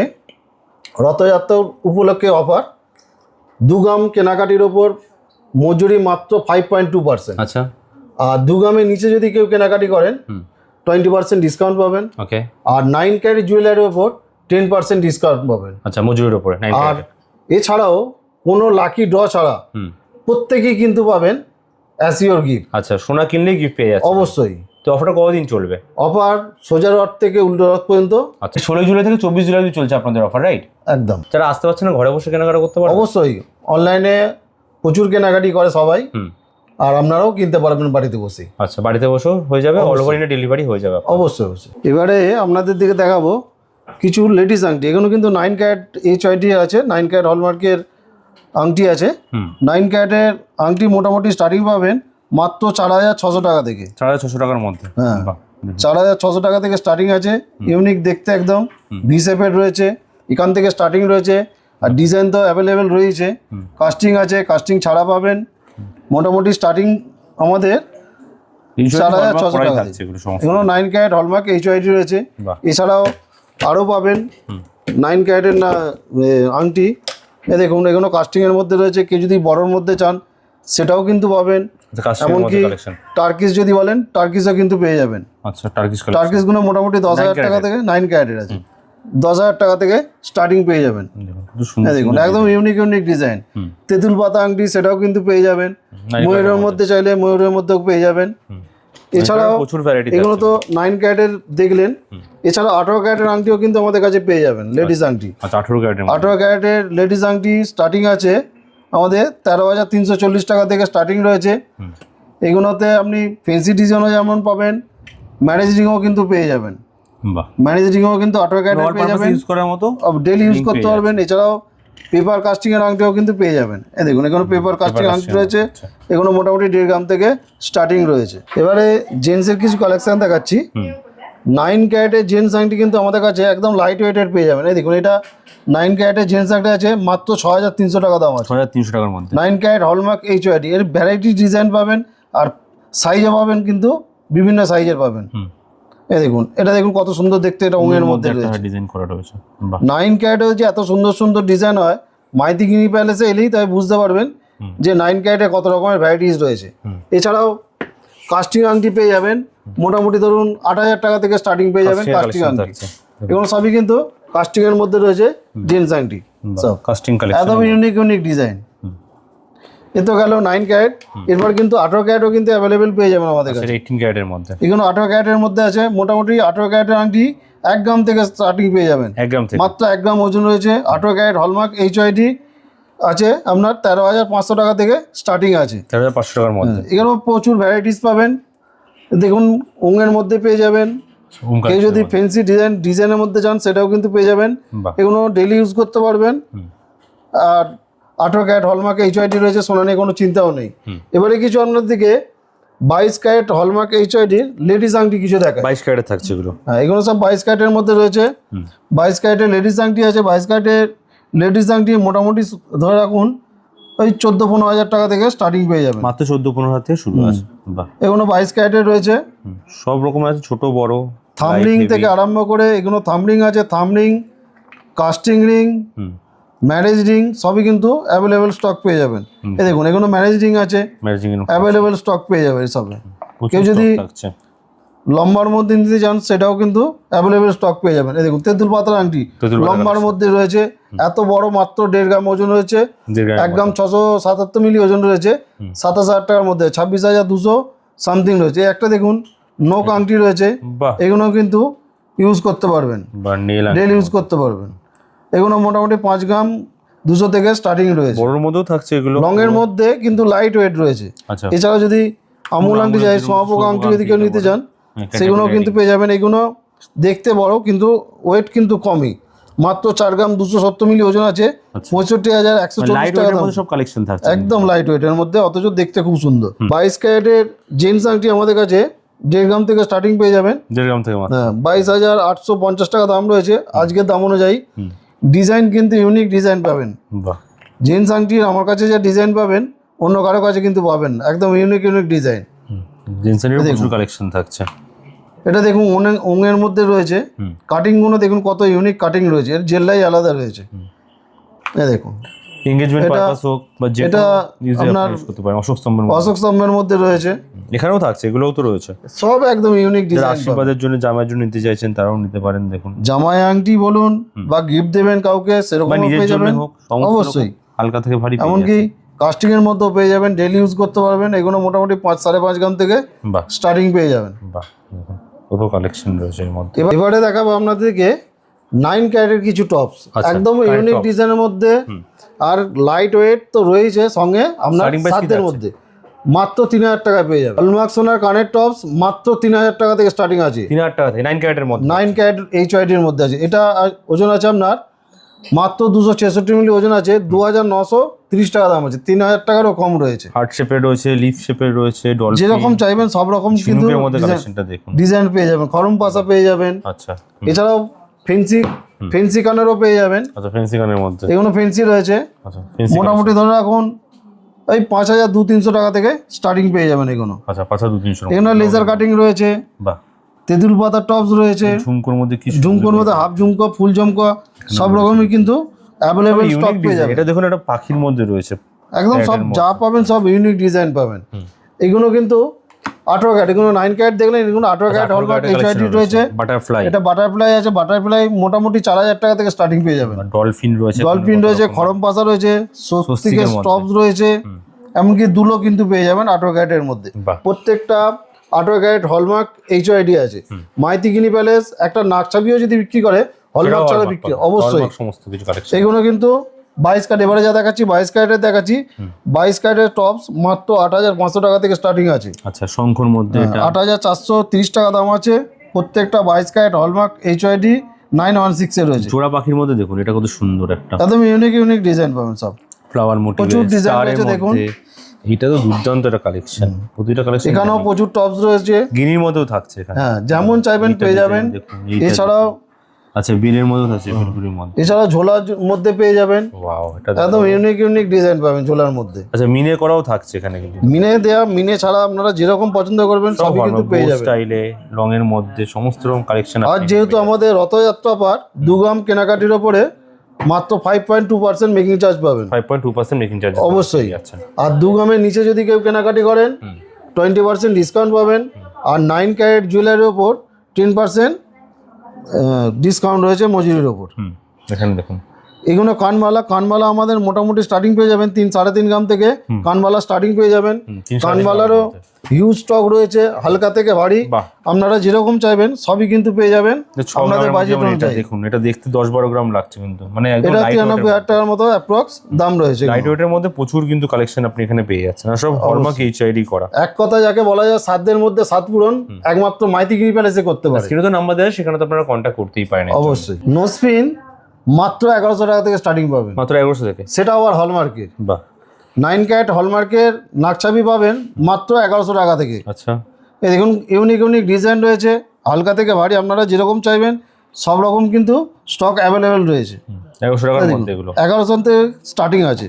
রথযাত্রা উপলক্ষে অফার, 2 গ্রাম কেনাকাটির ওপর মজুরি মাত্র 5.2%। আচ্ছা, আর 2 গ্রামের নিচে যদি কেউ কেনাকাটি করেন 20% ডিসকাউন্ট পাবেন। ওকে। আর 9 ক্যারেট জুয়েলারির ওপর 10% ডিসকাউন্ট পাবেন। আচ্ছা, মজুরির উপরে 9 আর ক্যারেট। এছাড়াও কোনো লাকি ড্র ছাড়া প্রত্যেকেই কিন্তু পাবেন অ্যাসিওর গিফট। আচ্ছা, সোনা কিনলে গিফট পেয়ে যাচ্ছে অবশ্যই। তো অফারটা কতদিন চলবে? অফার সোজা রথ থেকে উল্টো রথ পর্যন্ত। আচ্ছা, 16 জুলাই থেকে 24 জুলাই অবধি চলছে আপনাদের অফার, রাইট? একদম। যারা আসতে পারছে না ঘরে বসে কেনাকাটা করতে পারবে? অবশ্যই, অনলাইনে প্রচুর কেনাকাটি করে সবাই, আর আপনারাও কিনতে পারবেন বাড়িতে বসে। আচ্ছা, বাড়িতে বসেও হয়ে যাবে, অল ওভার ইন্ডিয়া ডেলিভারি হয়ে যাবে। অবশ্যই অবশ্যই। এবারে আপনাদের দিকে দেখাবো কিছু লেডিস আংটি। এগুলো কিন্তু 9 ক্যারেট HID আছে, 9 ক্যারেট হলমার্কের আংটি আছে। 9 ক্যারেটের আংটি মোটামুটি স্টার্টিং পাবেন মাত্র 4,600 টাকা থেকে। 4,600 টাকার মধ্যে? হ্যাঁ, বাহ। 4,600 টাকা থেকে স্টার্টিং আছে। ইউনিক দেখতে একদম, ভি শেপের রয়েছে, এখান থেকে স্টার্টিং রয়েছে। আর ডিজাইন তো অ্যাভেলেবেল রয়েছে, কাস্টিং আছে, কাস্টিং ছাড়া পাবেন। মোটামুটি স্টার্টিং আমাদের 4,600 টাকা। এগুলো 9 ক্যারেট হলমার্ক HID রয়েছে। এছাড়াও আরও পাবেন 9 ক্যারেটের আংটি। দেখুন, এগুলো কাস্টিংয়ের মধ্যে রয়েছে। কেউ যদি বড়োর মধ্যে চান সেটাও কিন্তু পাবেন। এমনকি টার্কিস যদি বলেন, টার্কিসও কিন্তু পেয়ে যাবেন। আচ্ছা, টার্কিসগুলো মোটামুটি 10,000 টাকা থেকে, 9 ক্যারেটের আছে, 10,000 টাকা থেকে স্টার্টিং পেয়ে যাবেন। দেখুন, একদম ইউনিক ইউনিক ডিজাইন। তেঁতুল পাতা আংটি সেটাও কিন্তু পেয়ে যাবেন। ময়ূরের মধ্যে চাইলে ময়ূরের মধ্যেও পেয়ে যাবেন। এছাড়াও এগুলো তো 9 ক্যারেটের দেখলেন, এছাড়া 18 ক্যারেটের আংটিও কিন্তু আমাদের কাছে পেয়ে যাবেন, লেডিস আংটি। 18 ক্যারেটের লেডিস আংটি স্টার্টিং আছে আমাদের 13,340 টাকা থেকে স্টার্টিং রয়েছে। এগুলোতে আপনি ফেন্সি ডিজাইনও যেমন পাবেন, ম্যারেজ রিংও কিন্তু পেয়ে যাবেন। ম্যারেজ রিংও কিন্তু 18 ক্যারেটের পেয়ে যাবেন, ডেলি ইউজ করতে পারবেন। এছাড়াও পেপার কাস্টিংয়ের আংটিও কিন্তু পেয়ে যাবেন। দেখুন, এগুলো পেপার কাস্টিং আংটি রয়েছে। এগুলো মোটামুটি 1.5 গ্রাম থেকে স্টার্টিং রয়েছে। এবারে জেন্টসের কিছু কালেকশন দেখাচ্ছি। 9 ক্যারেটের জেন্টস আংটি কিন্তু আমাদের কাছে একদম লাইট ওয়েটের পেয়ে যাবেন। এই দেখুন, এটা 9 ক্যারেটের জেন্টস আংটি আছে, মাত্র 6,300 টাকা দাম আছে। 6,300 টাকার মধ্যে 9 ক্যারেট হলমার্ক HID। এর ভ্যারাইটি ডিজাইন পাবেন, আর সাইজও পাবেন, কিন্তু বিভিন্ন সাইজের পাবেন। এই দেখুন, এটা দেখুন কত সুন্দর দেখতে, এটা উঙের মধ্যে ডিজাইন করা রয়েছে। 9 ক্যারেটে যে এত সুন্দর সুন্দর ডিজাইন হয়, মাইতি গিনি প্যালেসে এলেই তাই বুঝতে পারবেন যে 9 ক্যারেটে কত রকমের ভ্যারাইটিস রয়েছে। এছাড়াও কাস্টিং আংটি পেয়ে যাবেন, মোটামুটি ধরুন 8,000 টাকা থেকে স্টার্টিং পেয়ে যাবেন কাস্টিং আংটি। এগুলো সবই কিন্তু কাস্টিং এর মধ্যে রয়েছে জেন্টস আংটি, সব কাস্টিং কালেকশন, একদম ইউনিক ইউনিক ডিজাইন। এ তো গেল 9 ক্যারেট। এরপর কিন্তু 18 ক্যারেটও কিন্তু অ্যাভেলেবেল পেয়ে যাবেন আমাদের কাছে। 18 ক্যারেটের মধ্যে এগুলো 18 ক্যারেটের মধ্যে আছে। মোটামুটি 18 ক্যারেটের আংটি 1 গ্রাম থেকে স্টার্টিং পেয়ে যাবেন। 1 গ্রাম থেকে, মাত্র 1 গ্রাম ওজন রয়েছে। 18 ক্যারেট হলমার্ক HID আছে আপনার 13,500 টাকা থেকে স্টার্টিং আছে। 13,500 টাকার মধ্যে এখানে প্রচুর ভ্যারাইটিস পাবেন। দেখুন, উঙের মধ্যে পেয়ে যাবেন। কেউ যদি ফেন্সি ডিজাইনের মধ্যে চান সেটাও কিন্তু পেয়ে যাবেন। এগুলো ডেলি ইউজ করতে পারবেন। আর 18 ক্যারেট হলমার্ক HID রয়েছে, সোনা নিয়ে কোনো চিন্তাও নেই। এবারে কিছু আপনার দিকে 22 ক্যারেট হলমার্ক HID লেডিস আংটি কিছু দেখায়। 22 ক্যারেট থাকছে এগুলো। হ্যাঁ, এগুলো সব 22 ক্যারেটের মধ্যে রয়েছে। 22 ক্যারেটের লেডিস আংটি আছে। 22 ক্যারেটের লেডিস আংটি মোটামুটি ধরে রাখুন ওই 14-15 হাজার টাকা থেকে স্টার্টিং পেয়ে যাবেন। মাত্র 14-15 হাজার থেকে শুরু আছে। বাহ, এগুলো 22 ক্যারেটের রয়েছে, সব রকমের আছে, ছোট বড়, থামরিং থেকে আরম্ভ করে। এগুলো থামরিং আছে, থামরিং, কাস্টিং রিং, ম্যারেজ রিং সবই কিন্তু অ্যাভেলেবেল স্টক পেয়ে যাবেন। এই দেখুন, এগুলো ম্যারেজ রিং আছে, অ্যাভেলেবেল স্টক পেয়ে যাবে সবে। কেউ যদি লম্বার মধ্যে নিতে চান সেটাও কিন্তু অ্যাভেলেবেল স্টক পেয়ে যাবেন। এই দেখুন, তেঁতুল পাতার আংটি লম্বার মধ্যে রয়েছে, এত বড়, মাত্র 1.5 গ্রাম ওজন রয়েছে। 1 গ্রাম 677 মিলি ওজন রয়েছে, 27,000 টাকার মধ্যে। 26,200 সামথিং রয়েছে। একটা দেখুন নোক আংটি রয়েছে, এগুলো কিন্তু ইউজ করতে পারবেন, ডেলি ইউজ করতে পারবেন। এগুলো মোটামুটি 5 গ্রাম 200 থেকে স্টার্টিং রয়েছে। বড়র মধ্যেও থাকছে এগুলো, লংয়ের মধ্যে কিন্তু লাইট ওয়েট রয়েছে। এছাড়া যদি আমুল আংটি চাই, সোয়াপোকা আংটি যদি কেউ নিতে চান সেগুলোও কিন্তু পেয়ে যাবেন। এগুলো দেখতে বড় কিন্তু ওয়েট কিন্তু কমই, মাত্র 4 গ্রাম 270 মিলি ওজন আছে। 65,140 টাকা দাম। সব কালেকশন থাকছে একদম লাইট ওয়েটের মধ্যে, অথচ দেখতে খুব সুন্দর। 22 ক্যারেটের জেন্টস আংটি আমাদের কাছে 1.5 গ্রাম থেকে স্টার্টিং পেয়ে যাবেন। 1.5 গ্রাম থেকে, হ্যাঁ, 22,850 টাকা দাম রয়েছে আজকের দাম অনুযায়ী। ডিজাইন কিন্তু ইউনিক ডিজাইন পাবেন। জেন্টস আংটির আমার কাছে যা ডিজাইন পাবেন অন্য কারো কাছে কিন্তু পাবেন না, একদম ইউনিক ইউনিক ডিজাইন। জেন্টসের প্রচুর কালেকশন থাকছে। এটা দেখুন ওঙের মধ্যে রয়েছে, কাটিং গুলো দেখুন কত ইউনিক কাটিং রয়েছে, এর জেল্লাই আলাদা রয়েছে। এই দেখুন, এঙ্গেজমেন্ট এটা- পারপাস হোক বা যে এটা ইউজে আপনার ইউজ করতে পারেন। অশোক স্তম্ভের মধ্যে অশোক স্তম্ভের মধ্যে রয়েছে, এখানেও থাকছে, এগুলোও তো রয়েছে। সব একদম ইউনিক যারা ডিজাইন। আশীর্বাদের জন্য জামাইয়ের জন্য নিতে চাইছেন তারাও নিতে পারেন। দেখুন, জামাই আংটি বলুন বা গিফট দেবেন কাউকে, সেরকম বা নিজের পেয়ে জন্য যাবেন হোক, সমস্ত অবশ্যই। রকম হালকা থেকে ভারী পেয়ে এমনকি যাচ্ছেন। কাস্টিং এর মধ্যেও পেয়ে যাবেন, ডেলি ইউজ করতে পারবেন। এগুলো মোটামুটি 5-5.5 গ্রাম থেকে বাহ স্টার্টিং পেয়ে যাবেন। বাহ, দেখুন কত কালেকশন রয়েছে এর মধ্যে। এবারে দেখাবো আপনাদেরকে 9 ক্যারেটের কিছু টপস, আচ্ছা, একদম কারেন্ট ইউনিক tops। ডিজাইনের মধ্যে। আর লাইট ওয়েট তো রয়েছে সঙ্গে, আপনার Starting price কি সাধ্যের থাকছে? মধ্যে মাত্র 3000 টাকা পেয়ে যাবেন। হলমার্ক সোনার কানের টপস মাত্র 3000 টাকা থেকে স্টার্টিং আছে। 3000 টাকা থেকে 9 ক্যারেটের মধ্যে। 9 ক্যারেট এইচওয়াইডির মধ্যে আছে। এটা ওজন আছে আপনার মাত্র 266 মিলি ওজন আছে, 2930 টাকা দাম আছে, 3000 টাকারও কম রয়েছে। হার্ট শেপের রয়েছে, লিফ শেপের রয়েছে, ডলফিন, যেরকম চাইবেন সব রকম কিন্তু ঝিনুকের মধ্যে কালেকশনটা দেখুন। ডিজাইন পেয়ে যাবেন। খরম পাশা পেয়ে যাবেন, আচ্ছা এছাড়াও ফেন্সি কানেরও পেয়ে যাবেন। আচ্ছা, ফেন্সি গানের মধ্যে। এগুলো ফেন্সি রয়েছে, আচ্ছা, ফেন্সি মোটামুটি ধরে রাখুন এই 5200-300 টাকা থেকে স্টার্টিং পেয়ে যাবেন এগুলো। আচ্ছা, 500-300। এগুলো লেজার কাটিং রয়েছে, বাহ, তেঁতুল পাতার টপস রয়েছে, ঝুমকোর মধ্যে কি ঝুমকোর মধ্যে হাফ ঝুমকো, ফুল ঝুমকো, সব রকমই কিন্তু অ্যাভেলেবেল স্টক পেয়ে যাবেন। এটা দেখুন, একটা পাখির মধ্যে রয়েছে। একদম সব যা পাবেন সব ইউনিক ডিজাইন পাবেন। এগুলো কিন্তু 18 ক্যারেট, এগুলো 9 ক্যারেট দেখলেন, এগুলো 18 ক্যারেট হলমার্ক এইচআইডি রয়েছে। বাটারফ্লাই, এটা বাটারফ্লাই আছে, বাটারফ্লাই মোটামুটি 4000 টাকা থেকে স্টার্টিং পেয়ে যাবেন। ডলফিন রয়েছে, ডলফিন রয়েছে, খরম পাশা রয়েছে, স্বস্তিকের মধ্যে। স্টপস রয়েছে, এমনকি দুলো কিন্তু পেয়ে যাবেন 18 ক্যারেটের মধ্যে। বাহ। প্রত্যেকটা 18 ক্যারেট হলমার্ক এইচআইডি আছে। মাইতিগিনি প্যালেস একটা নাকছাবিও যদি বিক্রি করে, হলমার্ক ছাড়া বিক্রি অবশ্যই। হলমার্ক সমস্ত কিছু কালেকশন। এগুলো কিন্তু 22 ক্যারেট, এবারে যা দেখাচ্ছি 22 ক্যারেটের দেখাচ্ছি। 22 ক্যারেটের টপস মাত্র 8500 টাকা থেকে স্টার্টিং আছে। আচ্ছা, শঙ্খর মধ্যে এটা 8430 টাকা দাম আছে। প্রত্যেকটা 22 ক্যারেট হলমার্ক এইচআইডি 916 এর রয়েছে। জোড়া পাখির মধ্যে দেখুন, এটা কত সুন্দর একটা একদম ইউনিক ডিজাইন পাবেন সব। ফ্লাওয়ার মোটিভ, প্রচুর design রয়েছে দেখুন। এটা তো দুর্দান্ত একটা কালেকশন। প্রতিটা কালেকশন এখানেও প্রচুর টপস রয়েছে, গিনির মধ্যেও থাকছে এখানে। হ্যাঁ যেমন চাইবেন এইটা পেয়ে design যাবেন। দেখুন, এইটা এছাড়াও আচ্ছা, বিলের মধ্যেও থাকছে, ফুলগুলির মধ্যে। এছাড়াও ঝোলার মধ্যে পেয়ে যাবেন। ওয়াও, এটা একদম ইউনিক ডিজাইন পাবেন ঝোলার মধ্যে। আচ্ছা, মিনে করাও থাকছে এখানে কিন্তু। মিনে ছাড়া আপনারা যেরকম পছন্দ করবেন সবই কিন্তু পেয়ে যাবেন। স্টাইলে, রঙের মধ্যে সমস্ত রকম কালেকশন। আর যেহেতু আমাদের রথযাত্রা পার 2 গ্রাম কেনাকাটির ওপরে মাত্র 5.2% মেকিং চার্জ পাবেন 5.2% মেকিং চার্জ অবশ্যই। আচ্ছা, আর 2 গ্রামের নিচে যদি কেউ কেনাকাটি করেন 20% ডিসকাউন্ট পাবেন। আর 9 ক্যারেট জুয়েলারির ওপর 10% ডিসকাউন্ট রয়েছে মজুরির ওপর। এখানে দেখুন, এগুলো কানমালা আমাদের মোটামুটি স্টার্টিং পেয়ে যাবেন 3-3.5 গ্রাম থেকে। কানমালা স্টার্টিং পেয়ে যাবেন। 3-3.5 কানমালারও হিউজ স্টক রয়েছে, হালকা থেকে ভারী। বাহ। আপনারা যেরকম চাইবেন সবই কিন্তু পেয়ে যাবেন আপনাদের বাজেট এটা অনুযায়ী। দেখুন, এটা দেখতে 10-12 গ্রাম লাগছে কিন্তু, মানে একদম এটা লাইট 93,000 টাকার মতো অ্যাপ্রক্স দাম রয়েছে। লাইট ওয়েটের মধ্যে প্রচুর কিন্তু কালেকশন আপনি এখানে পেয়ে যাচ্ছেন, আর সব হলমার্ক এইচআইডি করা। এক কথা যাকে বলা যায় সাধ্যের মধ্যে সাত পূরণ একমাত্র মাইতিগিরি প্যালেসে করতে পারে। স্ক্রিনে তো নাম্বার দেয়, সেখানে তো আপনারা কন্ট্যাক্ট করতেই পারেন। অবশ্যই। নোসপিন মাত্র 1100 টাকা থেকে স্টার্টিং পাবেন, মাত্র 1100 থেকে। সেটা আবার হলমার্কের। বাহ, 9 ক্যারেট হলমার্কের নাকছাবি পাবেন মাত্র 1100 টাকা থেকে। আচ্ছা, এই দেখুন ইউনিক ডিজাইন রয়েছে, হালকা থেকে ভারী আপনারা যেরকম চাইবেন সব রকম কিন্তু স্টক অ্যাভেলেবেল রয়েছে। 1100 টাকার মধ্যে এগুলো 1100 থেকে স্টার্টিং আছে।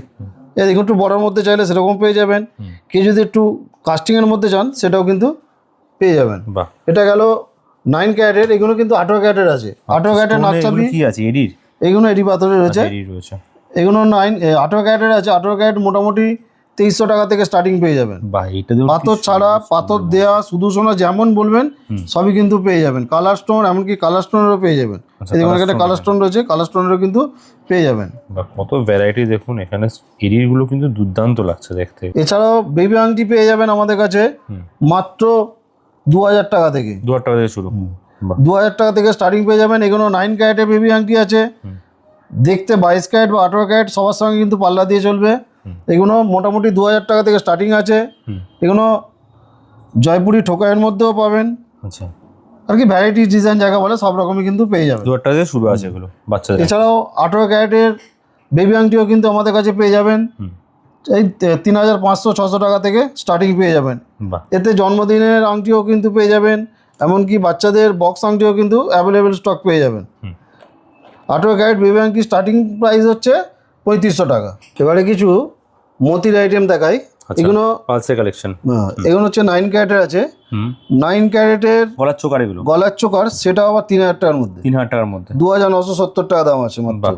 এই দেখুন একটু বড়োর মধ্যে চাইলে সেরকম পেয়ে যাবেন। কেউ যদি একটু কাস্টিংয়ের মধ্যে চান সেটাও কিন্তু পেয়ে যাবেন। বাহ, এটা গেল 9 ক্যারেটের। এগুলো কিন্তু 18 ক্যারেটের আছে। 18 ক্যারেটের এগুলো নাকছাবি কি আছে? এডির এগুলো এডি পাথরের রয়েছে। এডি রয়েছে। এগুলো 18 ক্যারেটের আছে। 18 ক্যারেট মোটামুটি 2300 টাকা থেকে স্টার্টিং পেয়ে যাবেন। বাহ, এটা দেখুন, পাথর ছাড়া, পাথর দেয়া, শুধু সোনা যেমন বলবেন সবই কিন্তু পেয়ে যাবেন। কালার স্টোন, এমনকি কালার স্টোনেরও পেয়ে যাবেন। এই দেখুন একটা কালার স্টোন রয়েছে, কালার স্টোনেরও কিন্তু পেয়ে যাবেন। বাহ, কত ভ্যারাইটি দেখুন এখানে। এডির গুলো কিন্তু দুর্দান্ত লাগছে দেখতে। এছাড়াও বেবি আংটি পেয়ে যাবেন আমাদের কাছে মাত্র 2000 টাকা থেকে। 2000 টাকা থেকে শুরু। বাহ, 2000 টাকা থেকে স্টার্টিং পেয়ে যাবেন। এগুলো 9 ক্যারেটের বেবি আংটি আছে। দেখতে 22 ক্যারেট বা 18 ক্যারেট সবার সঙ্গে কিন্তু পাল্লা দিয়ে চলবে। এগুলো মোটামুটি 2000 টাকা থেকে স্টার্টিং আছে। এগুলো জয়পুরি ঠোকাইয়ের মধ্যেও পাবেন। আচ্ছা, আর কি ভ্যারাইটি ডিজাইন জায়গা বলে সব রকমই কিন্তু পেয়ে যাবেন। 2000 টাকা থেকে শুরু আছে এগুলো বাচ্চাদের। এছাড়াও 18 ক্যারেটের বেবি আংটিও কিন্তু আমাদের কাছে পেয়ে যাবেন। এই 3500-600 টাকা থেকে স্টার্টিং পেয়ে যাবেন। বাহ, এতে জন্মদিনের আংটিও কিন্তু পেয়ে যাবেন, এমনকি বাচ্চাদের বক্স আংটিও কিন্তু অ্যাভেলেবেল স্টক পেয়ে যাবেন। 18 ক্যারেট বেবি আংটি স্টার্টিং প্রাইস হচ্ছে 3500 টাকা। এবারে কিছু মতির আইটেম দেখাই। এগুলো পালসের কালেকশন। এগুলো হচ্ছে 9 ক্যারেটের আছে। 9 ক্যারেটের গলার চোকার এগুলো গলার চোকার, সেটা আবার 3000 টাকার মধ্যে। 3000 টাকার মধ্যে। 2970 টাকা দাম আছে মাত্র। বাহ,